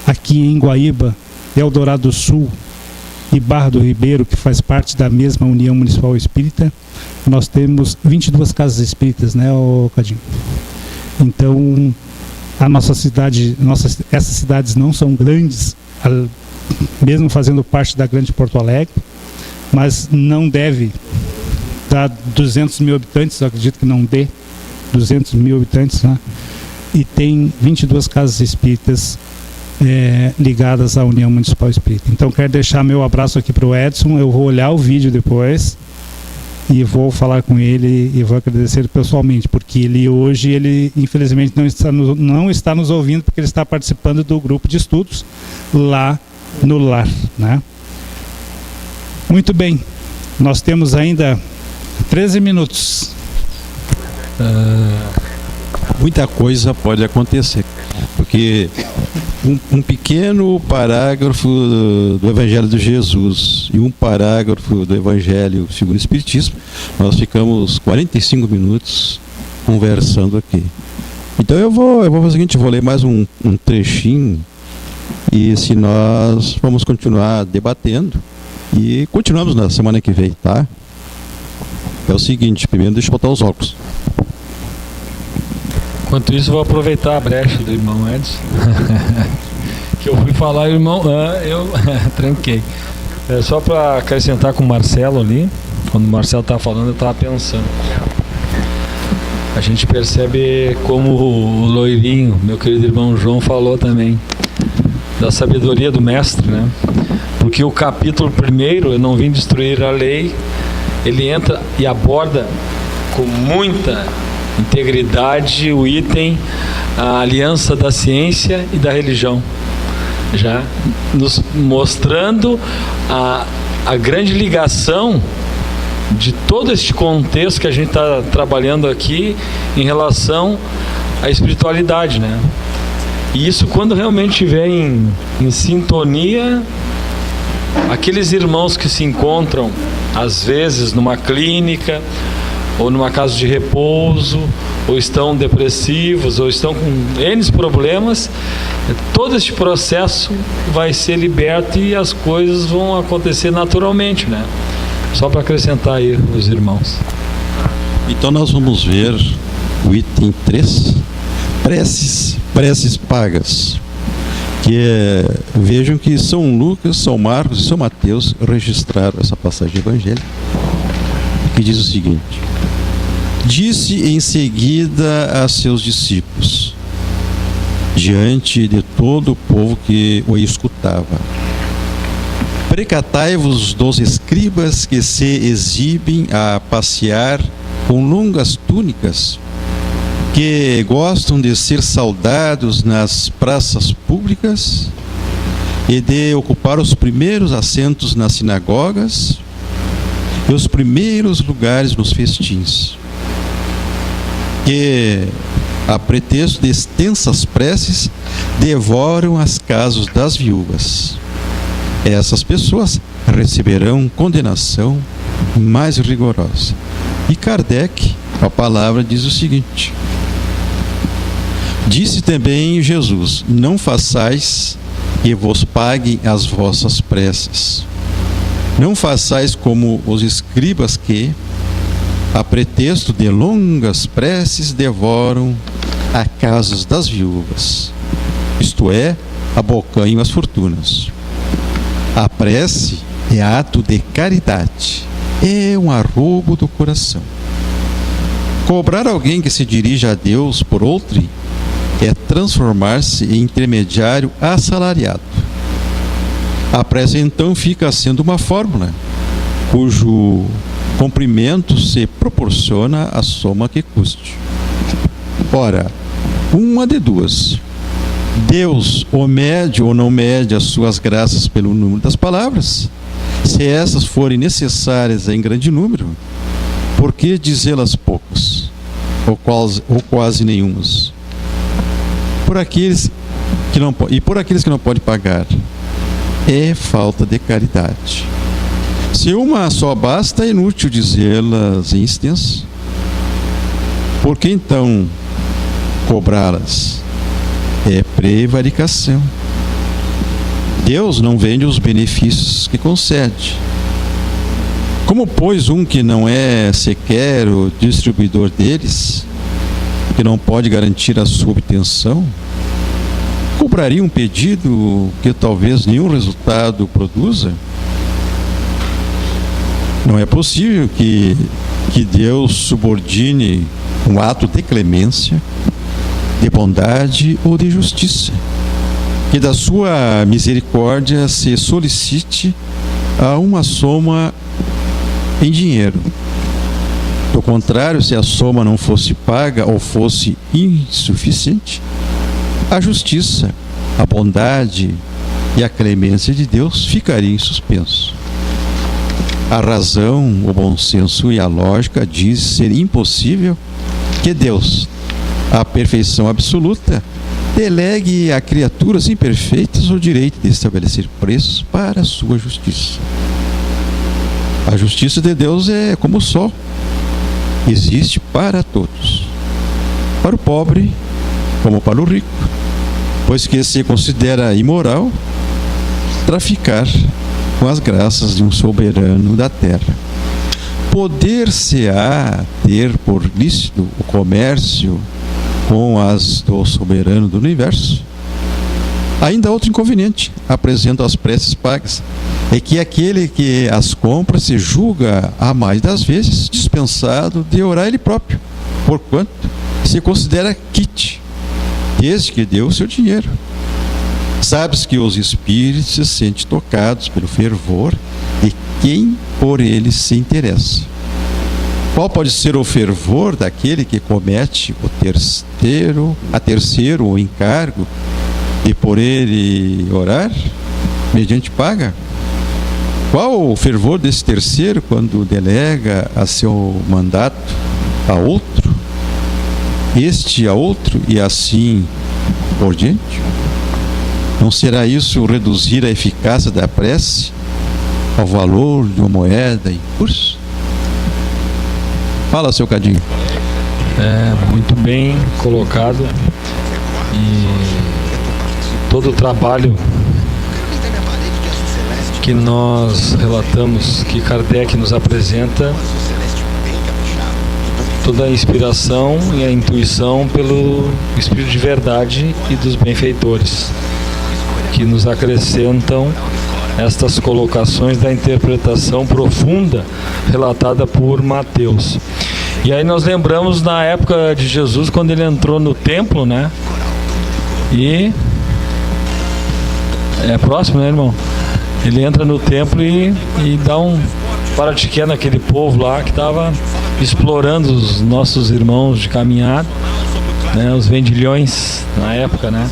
aqui em Guaíba, Eldorado do Sul e Barra do Ribeiro, que faz parte da mesma União Municipal Espírita, nós temos 22 casas espíritas, né, Cadinho? Então, a nossa cidade, essas cidades não são grandes, mesmo fazendo parte da grande Porto Alegre, mas não deve dar 200 mil habitantes, eu acredito que não dê 200 mil habitantes, né? E tem 22 casas espíritas ligadas à União Municipal Espírita. Então, quero deixar meu abraço aqui para o Edson. Eu vou olhar o vídeo depois e vou falar com ele e vou agradecer pessoalmente, porque ele infelizmente não está nos ouvindo, porque ele está participando do grupo de estudos lá no Lar, né? Muito bem, nós temos ainda 13 minutos. Muita coisa pode acontecer, porque um pequeno parágrafo do Evangelho de Jesus e um parágrafo do Evangelho segundo o Espiritismo, nós ficamos 45 minutos conversando aqui. Então eu vou fazer o seguinte, vou ler mais um trechinho, e se nós vamos continuar debatendo e continuamos na semana que vem, tá? É o seguinte, primeiro deixa eu botar os óculos. Enquanto isso, vou aproveitar a brecha do irmão Edson. Que eu fui falar, irmão, eu tranquei. Só para acrescentar com o Marcelo ali, quando o Marcelo estava falando, eu estava pensando. A gente percebe como o loirinho, meu querido irmão João, falou também, da sabedoria do mestre, né? Porque o capítulo 1, eu não vim destruir a lei, ele entra e aborda com muita integridade o item, a aliança da ciência e da religião, já nos mostrando a grande ligação de todo este contexto que a gente está trabalhando aqui em relação à espiritualidade, né? E isso, quando realmente estiver em sintonia, aqueles irmãos que se encontram às vezes numa clínica ou numa casa de repouso, ou estão depressivos, ou estão com N problemas, todo este processo vai ser liberto e as coisas vão acontecer naturalmente, né? Só para acrescentar aí os irmãos. Então nós vamos ver o item 3, preces pagas, que vejam que São Lucas, São Marcos e São Mateus registraram essa passagem evangélica, que diz o seguinte: disse em seguida a seus discípulos, diante de todo o povo que o escutava: precatai-vos dos escribas que se exibem a passear com longas túnicas, que gostam de ser saudados nas praças públicas e de ocupar os primeiros assentos nas sinagogas e os primeiros lugares nos festins, que, a pretexto de extensas preces, devoram as casas das viúvas. Essas pessoas receberão condenação mais rigorosa. E Kardec, a palavra diz o seguinte: disse também Jesus: não façais que vos paguem as vossas preces. Não façais como os escribas que, a pretexto de longas preces, devoram as casas das viúvas, isto é, abocanham as fortunas. A prece é ato de caridade, é um arrobo do coração. Cobrar alguém que se dirige a Deus por outrem é transformar-se em intermediário assalariado. A prece então fica sendo uma fórmula cujo cumprimento se proporciona a soma que custe. Ora, uma de duas: Deus ou mede ou não mede as suas graças pelo número das palavras. Se essas forem necessárias em grande número, por que dizê-las poucas ou quase nenhumas? Por aqueles que não podem pagar, é falta de caridade. Se uma só basta, é inútil dizê-las em extenso. Por que então cobrá-las? É prevaricação. Deus não vende os benefícios que concede. Como, pois, um que não é sequer o distribuidor deles, que não pode garantir a sua obtenção, cobraria um pedido que talvez nenhum resultado produza? Não é possível que Deus subordine um ato de clemência, de bondade ou de justiça, que da sua misericórdia se solicite a uma soma em dinheiro. Do contrário, se a soma não fosse paga ou fosse insuficiente, a justiça, a bondade e a clemência de Deus ficariam em suspenso. A razão, o bom senso e a lógica diz ser impossível que Deus, a perfeição absoluta, delegue a criaturas imperfeitas o direito de estabelecer preços para a sua justiça. A justiça de Deus é como o sol, existe para todos, para o pobre como para o rico, pois que se considera imoral traficar com as graças de um soberano da terra. Poder-se-á ter por lícito o comércio com as do soberano do universo? Ainda outro inconveniente apresenta as preces pagas é que aquele que as compra se julga a mais das vezes dispensado de orar ele próprio, porquanto se considera quite, desde que deu o seu dinheiro. Sabes que os espíritos se sentem tocados pelo fervor de quem por eles se interessa. Qual pode ser o fervor daquele que comete a terceiro o encargo de por ele orar, mediante paga? Qual o fervor desse terceiro quando delega a seu mandato a outro, este a outro e assim por diante? Não será isso reduzir a eficácia da prece ao valor de uma moeda em curso? Fala, seu Cadinho. Muito bem colocado. E todo o trabalho que nós relatamos, que Kardec nos apresenta, toda a inspiração e a intuição pelo Espírito de Verdade e dos benfeitores, que nos acrescentam estas colocações da interpretação profunda relatada por Mateus. E aí nós lembramos na época de Jesus, quando ele entrou no templo, né? E é próximo, né, irmão? Ele entra no templo e dá um paratiqué naquele povo lá que estava explorando os nossos irmãos de caminhada, né? Os vendilhões na época, né?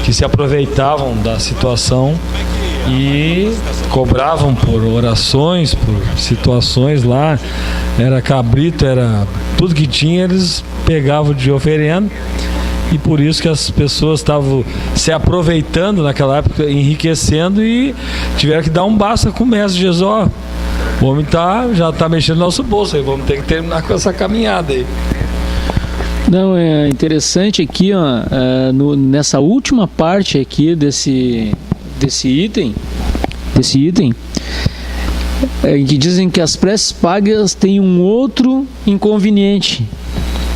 Que se aproveitavam da situação e cobravam por orações, por situações lá. Era cabrito, era tudo que tinha, eles pegavam de oferenda. E por isso que as pessoas estavam se aproveitando naquela época, enriquecendo, e tiveram que dar um basta com o mestre Jesus. O homem já está mexendo no nosso bolso, aí vamos ter que terminar com essa caminhada aí. Não, é interessante aqui, ó, nessa última parte aqui desse item, que dizem que as preces pagas têm um outro inconveniente,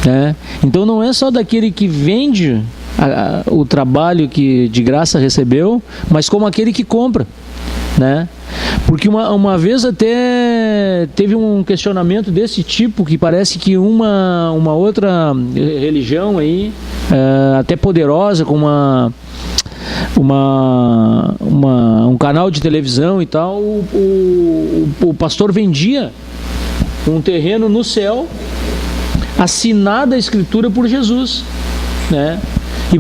né? Então não é só daquele que vende o trabalho que de graça recebeu, mas como aquele que compra, né? Porque uma vez até teve um questionamento desse tipo, que parece que uma outra religião aí, até poderosa, com um canal de televisão e tal, o pastor vendia um terreno no céu, assinada a escritura por Jesus, né?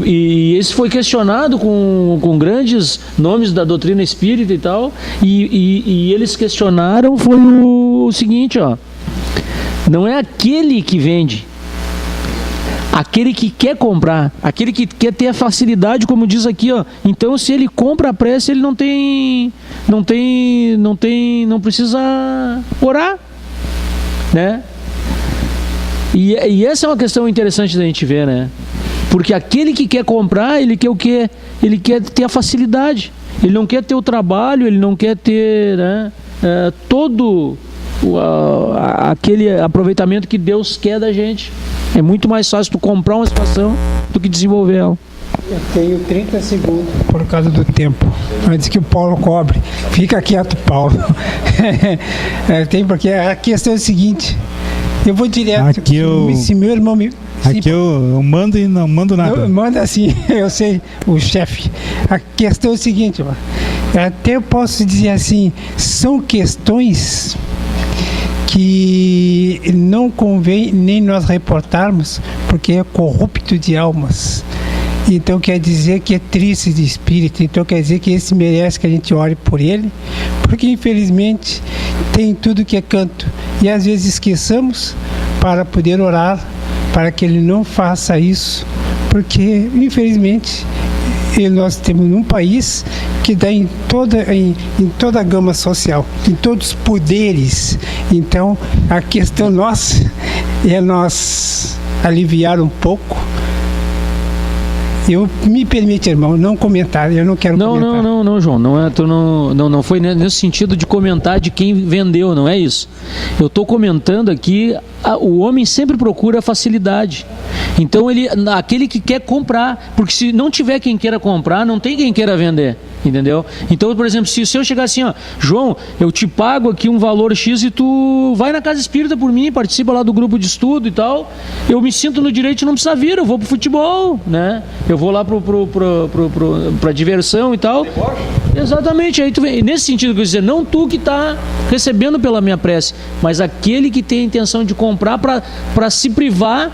E esse foi questionado com grandes nomes da doutrina espírita e tal, e eles questionaram foi o seguinte, ó: não é aquele que vende, aquele que quer comprar, aquele que quer ter a facilidade, como diz aqui, ó. Então, se ele compra a prece, ele não precisa orar, né? E essa é uma questão interessante da gente ver, né? Porque aquele que quer comprar, ele quer o quê? Ele quer ter a facilidade. Ele não quer ter o trabalho, ele não quer ter, né, todo aquele aproveitamento que Deus quer da gente. É muito mais fácil tu comprar uma situação do que desenvolver ela. Eu tenho 30 segundos por causa do tempo, antes que o Paulo cobre. Fica quieto, Paulo. Tem, porque a questão é a seguinte: eu vou direto. Se meu irmão me... Aqui eu mando e não mando nada. Manda assim, eu sei, o chefe. A questão é o seguinte, ó, até eu posso dizer assim, são questões que não convém nem nós reportarmos, porque é corrupto de almas. Então quer dizer que é triste de espírito, então quer dizer que esse merece que a gente ore por ele, porque infelizmente tem tudo que é canto, e às vezes esqueçamos para poder orar, para que ele não faça isso, porque infelizmente nós temos um país que dá em toda a gama social, em todos os poderes. Então a questão nossa é nós aliviar um pouco. Eu me permite, irmão, não comentar. Eu não quero comentar. Não, João. Não foi nesse sentido de comentar de quem vendeu, não é isso. Eu estou comentando aqui, o homem sempre procura facilidade. Então aquele que quer comprar, porque se não tiver quem queira comprar, não tem quem queira vender. Entendeu? Então, por exemplo, se eu chegar assim, ó, João, eu te pago aqui um valor X e tu vai na casa espírita por mim, participa lá do grupo de estudo e tal, eu me sinto no direito de não precisar vir, eu vou pro futebol, né? Eu vou lá pra diversão e tal. Exatamente, aí tu vem. Nesse sentido, quer dizer, não tu que tá recebendo pela minha prece, mas aquele que tem a intenção de comprar para se privar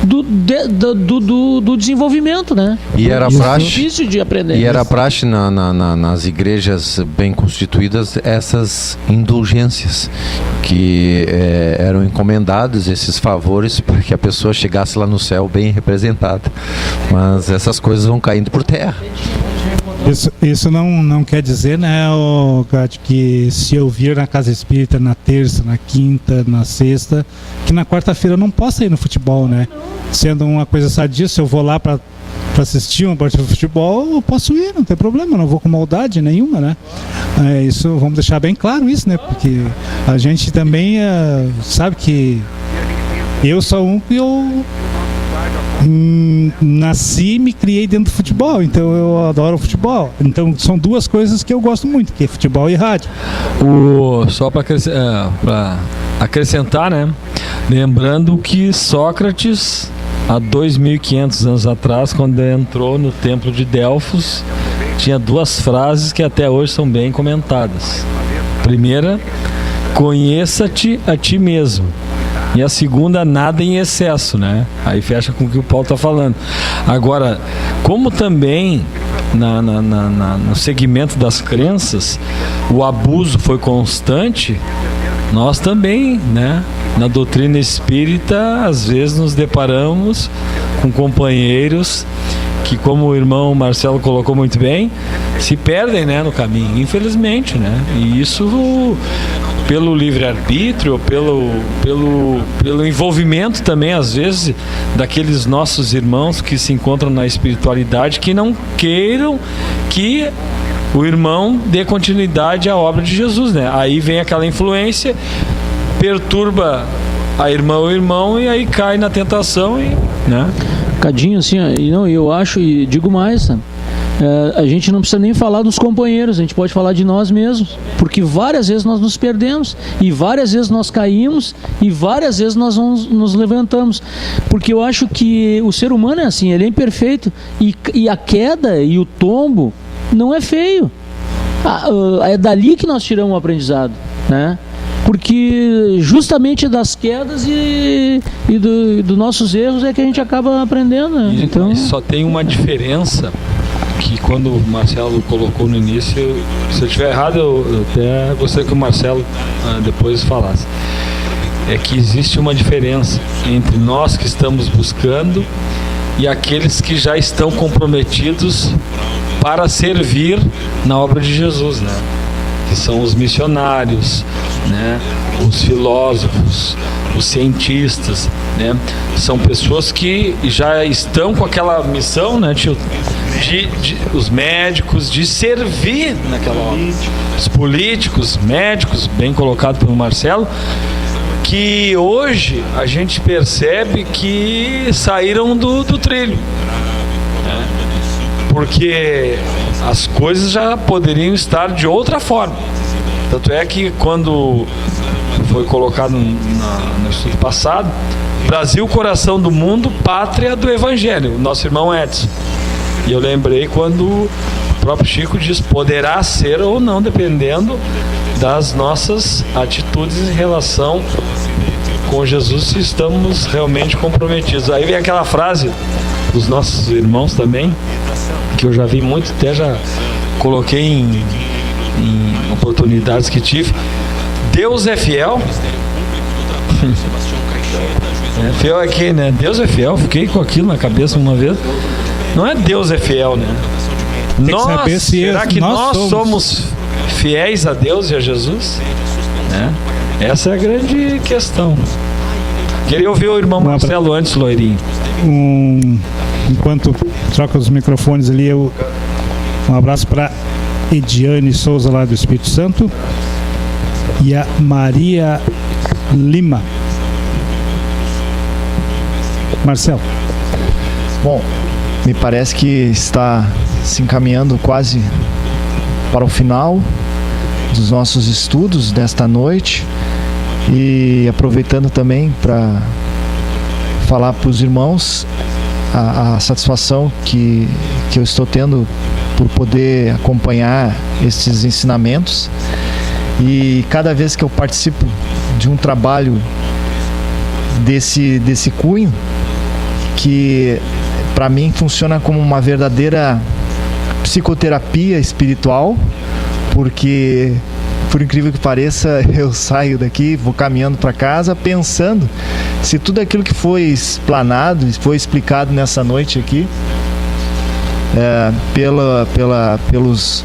do desenvolvimento, né? E era praxe, difícil de aprender. E era praxe nas igrejas bem constituídas essas indulgências que eram encomendados, esses favores, para que a pessoa chegasse lá no céu bem representada. Mas essas coisas vão caindo por terra. Isso não quer dizer, né, Cádio, que se eu vir na casa espírita na terça, na quinta, na sexta, que na quarta-feira eu não posso ir no futebol, né? Sendo uma coisa sadia, se eu vou lá para assistir uma partida de futebol, eu posso ir, não tem problema, não vou com maldade nenhuma, né? Isso, vamos deixar bem claro isso, né? Porque a gente também sabe que eu sou um que eu nasci e me criei dentro do futebol, então eu adoro futebol. Então são duas coisas que eu gosto muito, que é futebol e rádio. Só para acrescentar, né? Lembrando que Sócrates, há 2.500 anos atrás, quando ele entrou no templo de Delfos, tinha duas frases que até hoje são bem comentadas. Primeira, conheça-te a ti mesmo. E a segunda, nada em excesso, né? Aí fecha com o que o Paulo está falando. Agora, como também no segmento das crenças, o abuso foi constante, nós também, né? Na doutrina espírita, às vezes nos deparamos com companheiros que, como o irmão Marcelo colocou muito bem, se perdem, né, no caminho, infelizmente, né? E isso pelo livre-arbítrio, pelo envolvimento também, às vezes, daqueles nossos irmãos que se encontram na espiritualidade, que não queiram que o irmão dê continuidade à obra de Jesus, né? Aí vem aquela influência, perturba a irmã ou o irmão, e aí cai na tentação, e, né? Cadinho, assim, eu acho, e digo mais, a gente não precisa nem falar dos companheiros, a gente pode falar de nós mesmos, porque várias vezes nós nos perdemos, e várias vezes nós caímos, e várias vezes nós nos levantamos, porque eu acho que o ser humano é assim, ele é imperfeito, e a queda e o tombo não é feio, é dali que nós tiramos o aprendizado, né? Porque justamente das quedas e dos nossos erros é que a gente acaba aprendendo, né? Então só tem uma diferença, que quando o Marcelo colocou no início, se eu estiver errado, eu até gostaria que o Marcelo depois falasse, é que existe uma diferença entre nós que estamos buscando e aqueles que já estão comprometidos para servir na obra de Jesus, né? Que são os missionários, né? Os filósofos, os cientistas, né? São pessoas que já estão com aquela missão, né, tio? Os médicos, de servir naquela obra. Os políticos, médicos, bem colocado pelo Marcelo, que hoje a gente percebe que saíram do trilho, né? Porque as coisas já poderiam estar de outra forma. Tanto é que quando foi colocado no estudo passado, Brasil, coração do mundo, pátria do Evangelho, nosso irmão Edson. E eu lembrei quando o próprio Chico diz, poderá ser ou não, dependendo das nossas atitudes em relação com Jesus, se estamos realmente comprometidos. Aí vem aquela frase dos nossos irmãos também, que eu já vi muito, até já coloquei em oportunidades que tive. Deus é fiel. É fiel aqui, né? Deus é fiel. Fiquei com aquilo na cabeça uma vez. Não é Deus é fiel, né? Será que nós somos fiéis a Deus e a Jesus? Né? Essa é a grande questão. Queria ouvir o irmão Marcelo antes, loirinho. Enquanto troca os microfones ali, um abraço para Ediane Souza, lá do Espírito Santo, e a Maria Lima. Marcelo. Bom, me parece que está se encaminhando quase para o final dos nossos estudos desta noite, e aproveitando também para falar para os irmãos a satisfação que eu estou tendo por poder acompanhar esses ensinamentos, e cada vez que eu participo de um trabalho desse cunho, que para mim funciona como uma verdadeira psicoterapia espiritual, porque, por incrível que pareça, eu saio daqui, vou caminhando para casa pensando se tudo aquilo que foi explanado, foi explicado nessa noite aqui, pelos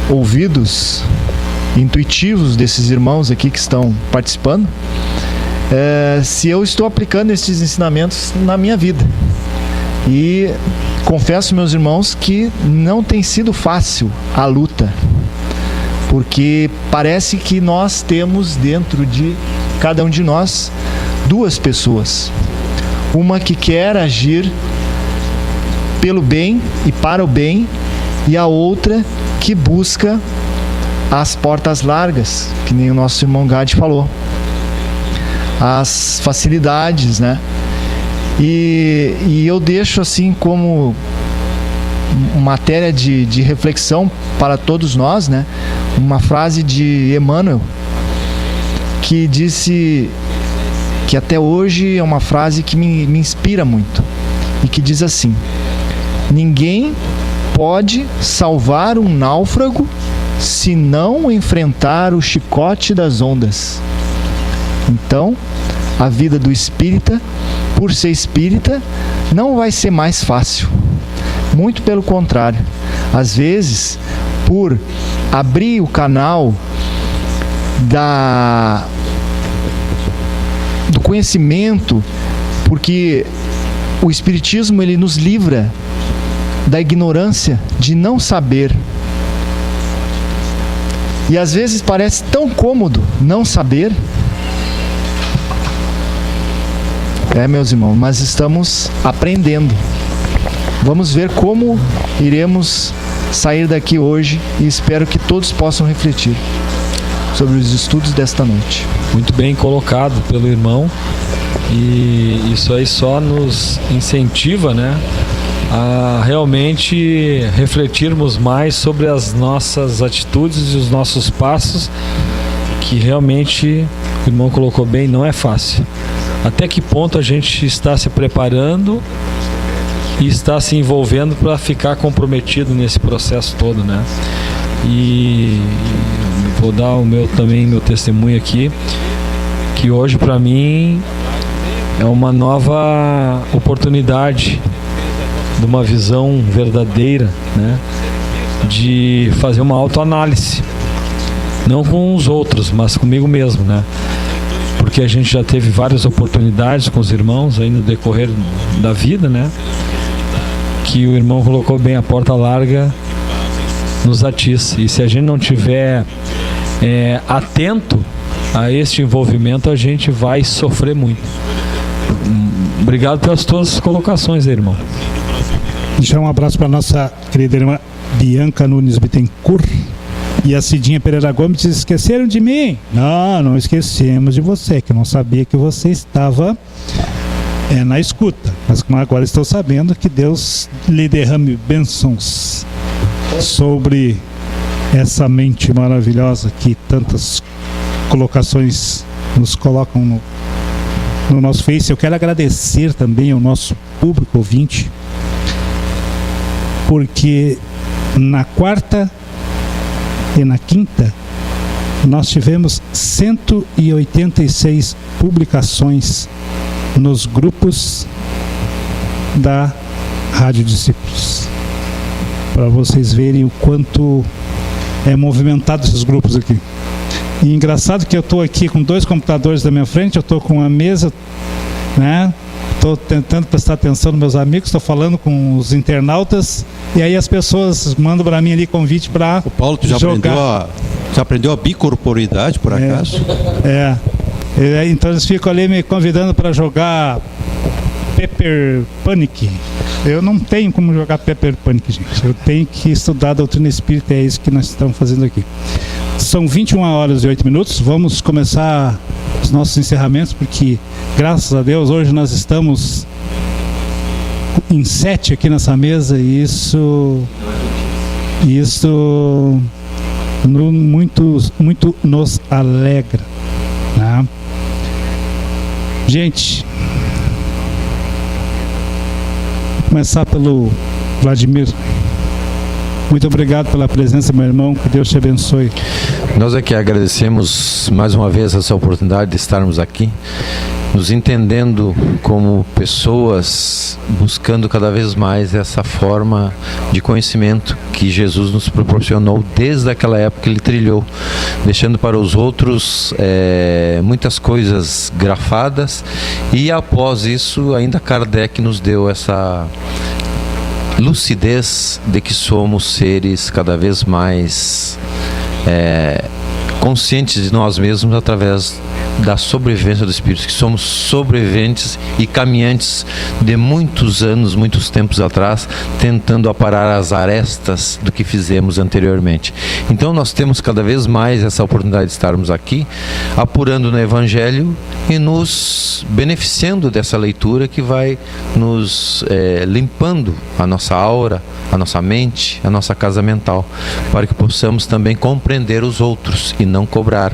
ouvidos intuitivos desses irmãos aqui que estão participando, se eu estou aplicando esses ensinamentos na minha vida. E confesso, meus irmãos, que não tem sido fácil a luta, porque parece que nós temos dentro de cada um de nós duas pessoas, uma que quer agir pelo bem e para o bem, e a outra que busca as portas largas, que nem o nosso irmão Gade falou, as facilidades, né? E eu deixo assim como matéria de reflexão para todos nós, né? Uma frase de Emmanuel, que disse, que até hoje é uma frase que me inspira muito, e que diz assim: ninguém pode salvar um náufrago se não enfrentar o chicote das ondas. Então, a vida do espírita, por ser espírita, não vai ser mais fácil. Muito pelo contrário. Às vezes, por abrir o canal do conhecimento, porque o Espiritismo ele nos livra da ignorância de não saber. E às vezes parece tão cômodo não saber. Meus irmãos, mas estamos aprendendo. Vamos ver como iremos sair daqui hoje e espero que todos possam refletir sobre os estudos desta noite. Muito bem colocado pelo irmão, e isso aí só nos incentiva, né, a realmente refletirmos mais sobre as nossas atitudes e os nossos passos, que realmente o irmão colocou bem, não é fácil. Até que ponto a gente está se preparando e está se envolvendo para ficar comprometido nesse processo todo, né? E vou dar também meu testemunho aqui, que hoje para mim é uma nova oportunidade de uma visão verdadeira, né? De fazer uma autoanálise, não com os outros, mas comigo mesmo, né? Porque a gente já teve várias oportunidades com os irmãos aí no decorrer da vida, né? Que o irmão colocou bem, a porta larga nos atiça. E se a gente não tiver atento a este envolvimento, a gente vai sofrer muito. Obrigado pelas tuas colocações aí, irmão. Deixar um abraço para nossa querida irmã Bianca Nunes Bittencourt. E a Cidinha Pereira Gomes: esqueceram de mim? Não esquecemos de você, que eu não sabia que você estava na escuta. Mas agora estou sabendo, que Deus lhe derrame bênçãos sobre essa mente maravilhosa que tantas colocações nos colocam no nosso Face. Eu quero agradecer também ao nosso público ouvinte, porque na quarta e na quinta nós tivemos 186 publicações nos grupos da Rádio Discípulos, para vocês verem o quanto é movimentado esses grupos aqui. E engraçado que eu estou aqui com 2 computadores na minha frente, eu estou com a mesa, né? Estou tentando prestar atenção nos meus amigos, estou falando com os internautas, e aí as pessoas mandam para mim ali convite para O Paulo, tu já aprendeu a bicorporidade, por acaso? Então eles ficam ali me convidando para jogar Pepper Panic. Eu não tenho como jogar Pepper Panic, gente. Eu tenho que estudar a doutrina espírita, é isso que nós estamos fazendo aqui. São 21h08. Vamos começar os nossos encerramentos, porque, graças a Deus, hoje nós estamos em 7 aqui nessa mesa, e isso muito nos alegra, né? Gente, vou começar pelo Vladimir. Muito obrigado pela presença, meu irmão. Que Deus te abençoe. Nós aqui agradecemos mais uma vez essa oportunidade de estarmos aqui, nos entendendo como pessoas, buscando cada vez mais essa forma de conhecimento que Jesus nos proporcionou desde aquela época que ele trilhou, deixando para os outros muitas coisas grafadas, e após isso ainda Kardec nos deu essa lucidez de que somos seres cada vez mais conscientes de nós mesmos através da sobrevivência do Espírito, que somos sobreviventes e caminhantes de muitos anos, muitos tempos atrás, tentando aparar as arestas do que fizemos anteriormente. Então nós temos cada vez mais essa oportunidade de estarmos aqui, apurando no Evangelho e nos beneficiando dessa leitura que vai nos limpando a nossa aura, a nossa mente, a nossa casa mental, para que possamos também compreender os outros e não cobrar,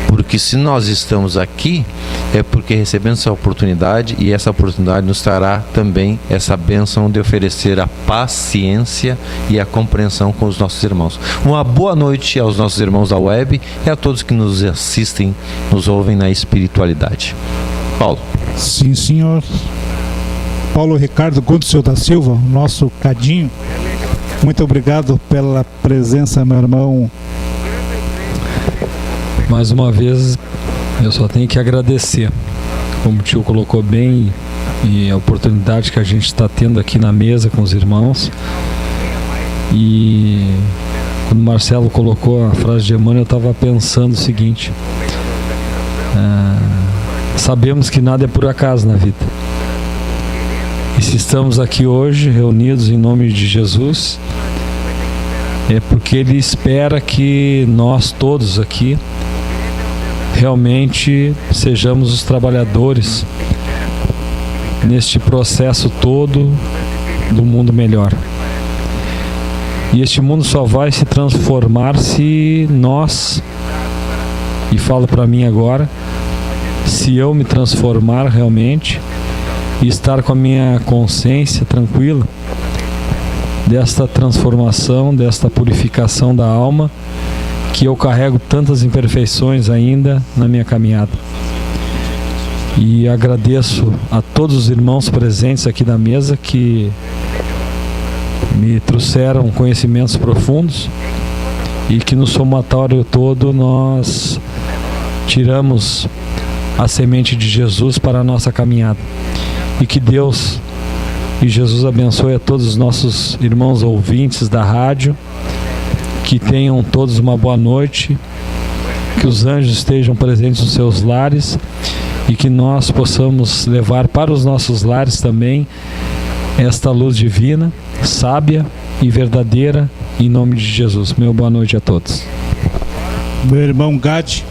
porque se nós estamos aqui é porque recebemos essa oportunidade, e essa oportunidade nos trará também essa bênção de oferecer a paciência e a compreensão com os nossos irmãos. Uma boa noite aos nossos irmãos da web e a todos que nos assistem, nos ouvem na espiritualidade. Paulo. Sim, senhor. Paulo Ricardo Gutzel da Silva, nosso Cadinho. Muito obrigado pela presença, meu irmão. Mais uma vez, eu só tenho que agradecer, como o tio colocou bem, e a oportunidade que a gente está tendo aqui na mesa com os irmãos. E quando o Marcelo colocou a frase de Emmanuel, eu estava pensando o seguinte: sabemos que nada é por acaso na vida. E se estamos aqui hoje, reunidos em nome de Jesus, é porque Ele espera que nós todos aqui realmente sejamos os trabalhadores neste processo todo do mundo melhor. E este mundo só vai se transformar se nós, e falo para mim agora, se eu me transformar realmente e estar com a minha consciência tranquila desta transformação, desta purificação da alma, que eu carrego tantas imperfeições ainda na minha caminhada. E agradeço a todos os irmãos presentes aqui na mesa que me trouxeram conhecimentos profundos e que no somatório todo nós tiramos a semente de Jesus para a nossa caminhada. E que Deus e Jesus abençoe a todos os nossos irmãos ouvintes da rádio, que tenham todos uma boa noite, que os anjos estejam presentes nos seus lares e que nós possamos levar para os nossos lares também esta luz divina, sábia e verdadeira, em nome de Jesus. Meu boa noite a todos. Meu irmão Gade,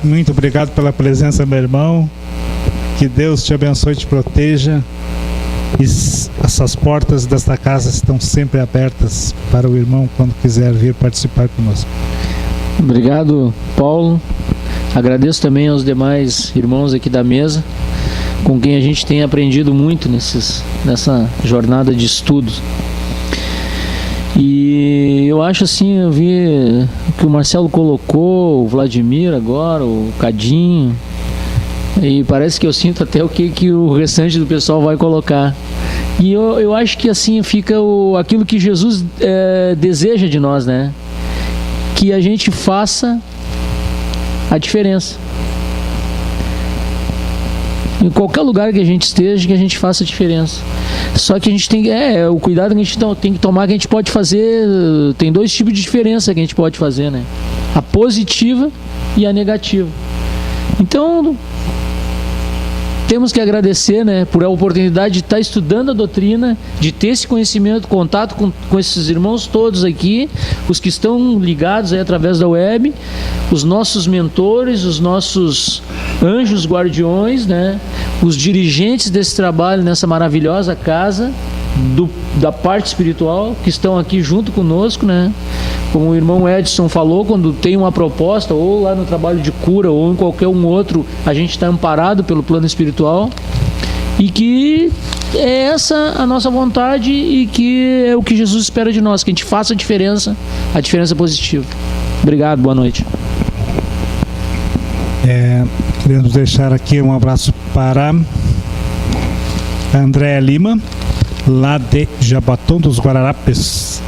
muito obrigado pela presença, meu irmão. Que Deus te abençoe e te proteja. E essas portas desta casa estão sempre abertas para o irmão quando quiser vir participar conosco. Obrigado, Paulo. Agradeço também aos demais irmãos aqui da mesa, com quem a gente tem aprendido muito nessa jornada de estudos. E eu acho assim, eu vi que o Marcelo colocou, o Vladimir agora, o Cadinho, e parece que eu sinto até o que o restante do pessoal vai colocar. E eu acho que assim fica aquilo que Jesus deseja de nós, né? Que a gente faça a diferença. Em qualquer lugar que a gente esteja, que a gente faça a diferença. Só que a gente tem o cuidado que a gente tem que tomar, que a gente pode fazer. Tem dois tipos de diferença que a gente pode fazer, né? A positiva e a negativa. Então, temos que agradecer, né, por a oportunidade de estar estudando a doutrina, de ter esse conhecimento, contato com esses irmãos todos aqui, os que estão ligados aí através da web, os nossos mentores, os nossos anjos guardiões, né, os dirigentes desse trabalho nessa maravilhosa casa da parte espiritual, que estão aqui junto conosco, né? Como o irmão Edson falou, quando tem uma proposta, ou lá no trabalho de cura, ou em qualquer outro, a gente está amparado pelo plano espiritual, e que é essa a nossa vontade, e que é o que Jesus espera de nós, que a gente faça a diferença positiva. Obrigado, boa noite. Queremos deixar aqui um abraço para a Andréa Lima, lá de Jaboatão dos Guararapes,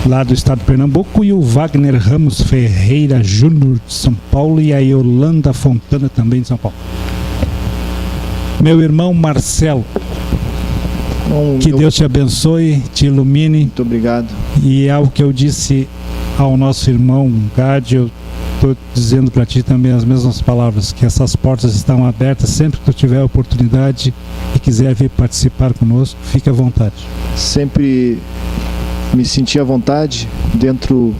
lá do estado de Pernambuco, e o Wagner Ramos Ferreira Júnior de São Paulo, e a Yolanda Fontana também de São Paulo. Meu irmão Marcelo, que Deus te abençoe, te ilumine. Muito obrigado. E é o que eu disse ao nosso irmão Gade, eu estou dizendo para ti também as mesmas palavras, que essas portas estão abertas sempre que tu tiver a oportunidade e quiser vir participar conosco, fique à vontade. Sempre me senti à vontade dentro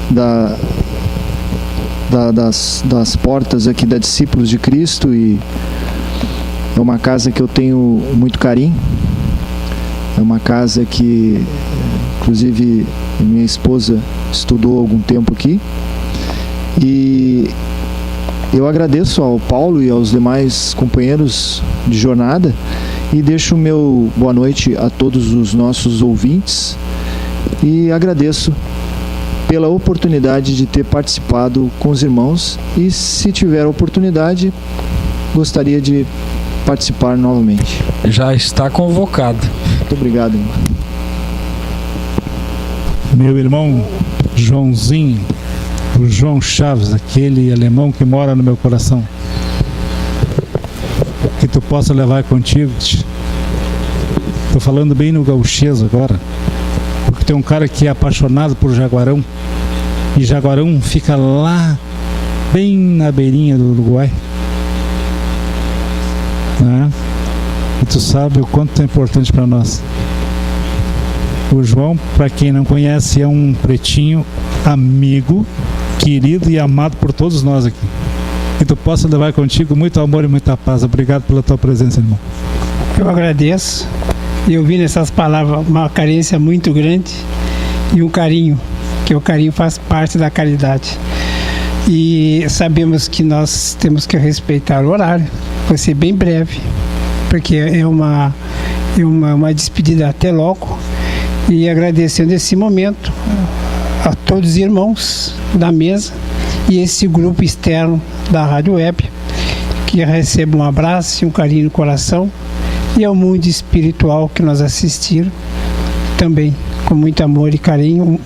das portas aqui da Discípulos de Cristo, e é uma casa que eu tenho muito carinho. É uma casa que, inclusive, minha esposa estudou há algum tempo aqui, e eu agradeço ao Paulo e aos demais companheiros de jornada, e deixo o meu boa noite a todos os nossos ouvintes, e agradeço pela oportunidade de ter participado com os irmãos, e se tiver oportunidade, gostaria de participar novamente. Já está convocado. Muito obrigado, irmão. Meu irmão Joãozinho, o João Chaves, aquele alemão que mora no meu coração, que tu possa levar contigo. Estou falando bem no gauchês agora, porque tem um cara que é apaixonado por Jaguarão, e Jaguarão fica lá bem na beirinha do Uruguai, né? E tu sabe o quanto é importante para nós. O João, para quem não conhece, é um pretinho amigo, querido e amado por todos nós aqui. Que tu possa levar contigo muito amor e muita paz. Obrigado pela tua presença, irmão. Eu agradeço. E eu vi nessas palavras uma carência muito grande e um carinho, que o carinho faz parte da caridade. E sabemos que nós temos que respeitar o horário. Vai ser bem breve, porque é uma despedida até logo. E agradecendo esse momento a todos os irmãos da mesa e esse grupo externo da Rádio Web, que receba um abraço e um carinho no coração, e ao mundo espiritual que nos assistiram também, com muito amor e carinho.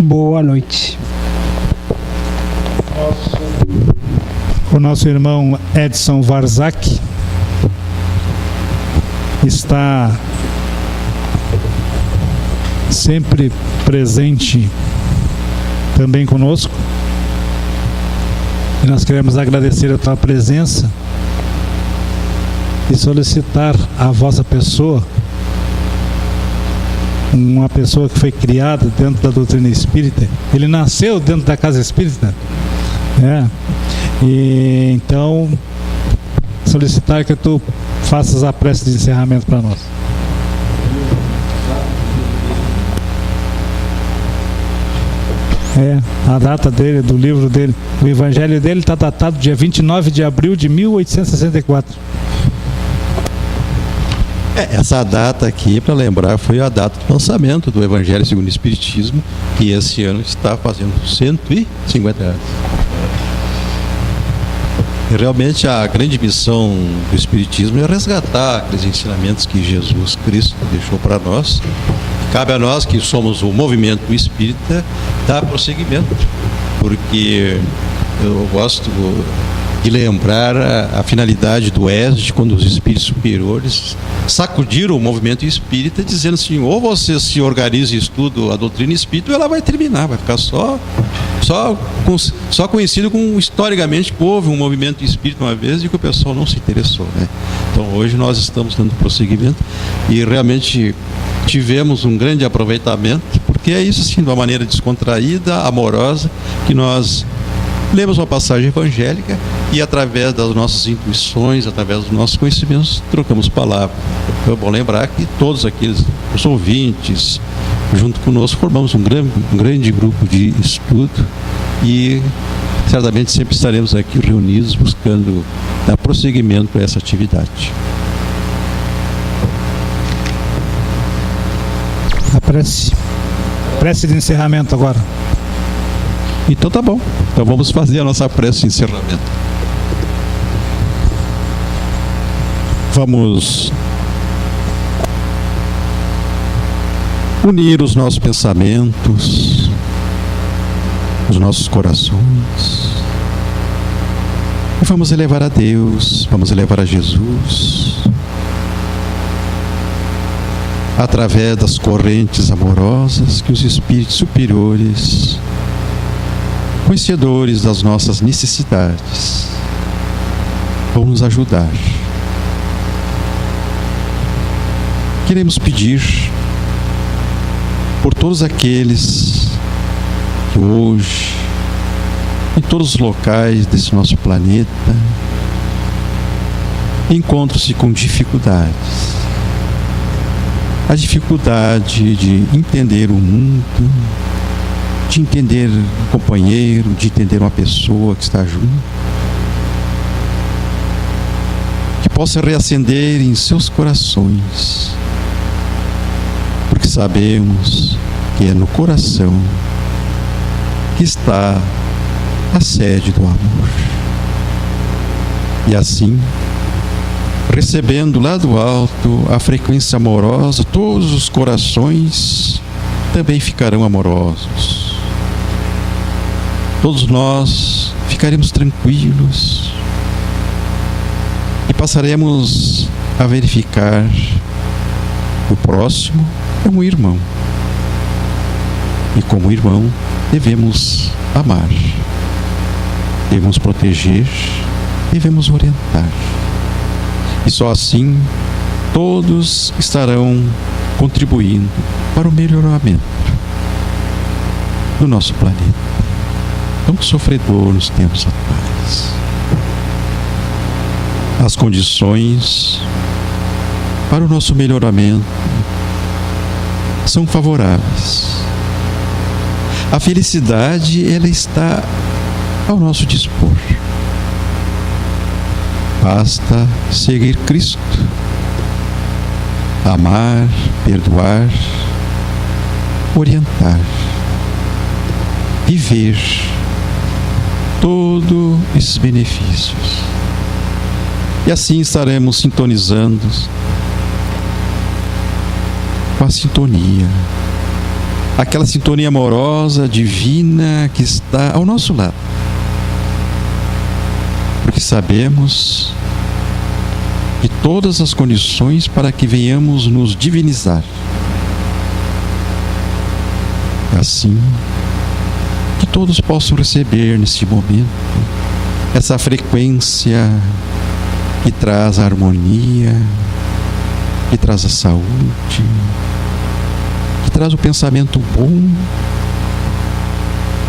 Boa noite. O nosso irmão Edson Varzak está sempre presente também conosco, e nós queremos agradecer a tua presença e solicitar a vossa pessoa, uma pessoa que foi criada dentro da doutrina espírita. Ele nasceu dentro da casa espírita, e então solicitar que tu faças a prece de encerramento para nós. A data dele, do livro dele, o evangelho dele está datado dia 29 de abril de 1864. Essa data aqui, para lembrar, foi a data do lançamento do Evangelho segundo o Espiritismo, que esse ano está fazendo 150 anos. E realmente a grande missão do Espiritismo é resgatar aqueles ensinamentos que Jesus Cristo deixou para nós. Cabe a nós, que somos o movimento espírita, dar prosseguimento, porque eu gosto de lembrar a finalidade do ESD, quando os espíritos superiores sacudiram o movimento espírita, dizendo assim: ou você se organiza e estuda a doutrina espírita, ou ela vai terminar, vai ficar só conhecido como historicamente que houve um movimento espírita uma vez e que o pessoal não se interessou, né? Então hoje nós estamos dando prosseguimento e realmente tivemos um grande aproveitamento, porque é isso assim, de uma maneira descontraída, amorosa, que nós lemos uma passagem evangélica e através das nossas intuições, através dos nossos conhecimentos, trocamos palavras. Então é bom lembrar que todos aqueles, os ouvintes, junto conosco, formamos um grande grupo de estudo e certamente sempre estaremos aqui reunidos buscando dar prosseguimento a essa atividade. A prece de encerramento agora. Então tá bom. Então vamos fazer a nossa prece de encerramento. Vamos unir os nossos pensamentos, os nossos corações, e vamos elevar a Deus, vamos elevar a Jesus, através das correntes amorosas que os espíritos superiores, conhecedores das nossas necessidades, vão nos ajudar. Queremos pedir por todos aqueles que hoje, em todos os locais desse nosso planeta, encontram-se com dificuldades. A dificuldade de entender o mundo, de entender um companheiro, de entender uma pessoa que está junto, que possa reacender em seus corações, porque sabemos que é no coração que está a sede do amor. E assim, recebendo lá do alto a frequência amorosa, todos os corações também ficarão amorosos. Todos nós ficaremos tranquilos e passaremos a verificar o próximo como irmão. E como irmão devemos amar, devemos proteger, devemos orientar. E só assim todos estarão contribuindo para o melhoramento do nosso planeta, tão sofredor nos tempos atuais. As condições para o nosso melhoramento são favoráveis. A felicidade, ela está ao nosso dispor. Basta seguir Cristo, amar, perdoar, orientar, viver todos esses benefícios. E assim estaremos sintonizando com a sintonia, aquela sintonia amorosa, divina que está ao nosso lado. Porque sabemos de todas as condições para que venhamos nos divinizar. Assim, que todos possam receber neste momento essa frequência que traz a harmonia, que traz a saúde, que traz o pensamento bom.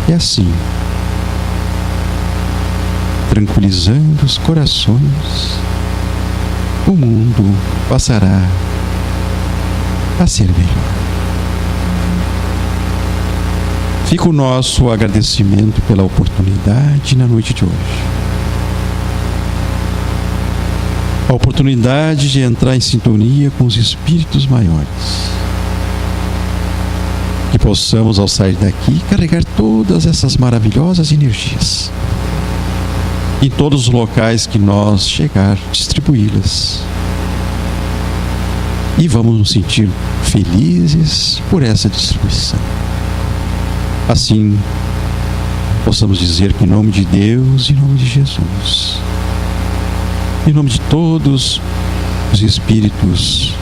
E assim, tranquilizando os corações, o mundo passará a ser melhor. Fica o nosso agradecimento pela oportunidade na noite de hoje. A oportunidade de entrar em sintonia com os espíritos maiores. Que possamos, ao sair daqui, carregar todas essas maravilhosas energias em todos os locais que nós chegar, distribuí-las. E vamos nos sentir felizes por essa distribuição. Assim, possamos dizer que em nome de Deus, em nome de Jesus, em nome de todos os espíritos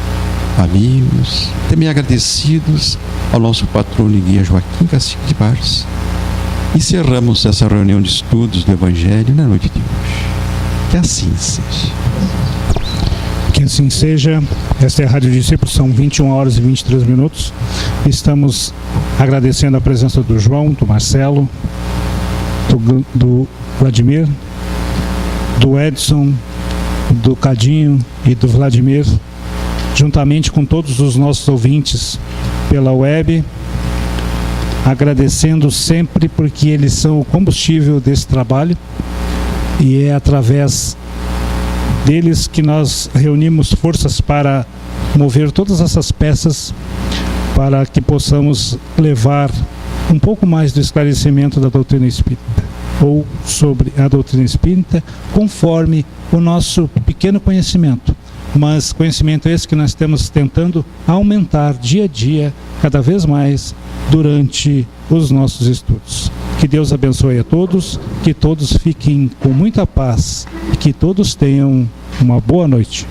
amigos, também agradecidos ao nosso patrono e guia Joaquim Cacique de Barros, encerramos essa reunião de estudos do Evangelho na noite de hoje. Que assim seja. Que assim seja. Esta é a Rádio Discípulos, são 21 horas e 23 minutos. Estamos agradecendo a presença do João, do Marcelo, do Vladimir, do Edson, do Cadinho e do Vladimir, juntamente com todos os nossos ouvintes pela web, agradecendo sempre porque eles são o combustível desse trabalho e é através deles que nós reunimos forças para mover todas essas peças para que possamos levar um pouco mais do esclarecimento da doutrina espírita, ou sobre a doutrina espírita, conforme o nosso pequeno conhecimento. Mas conhecimento esse que nós estamos tentando aumentar dia a dia, cada vez mais, durante os nossos estudos. Que Deus abençoe a todos, que todos fiquem com muita paz e que todos tenham uma boa noite.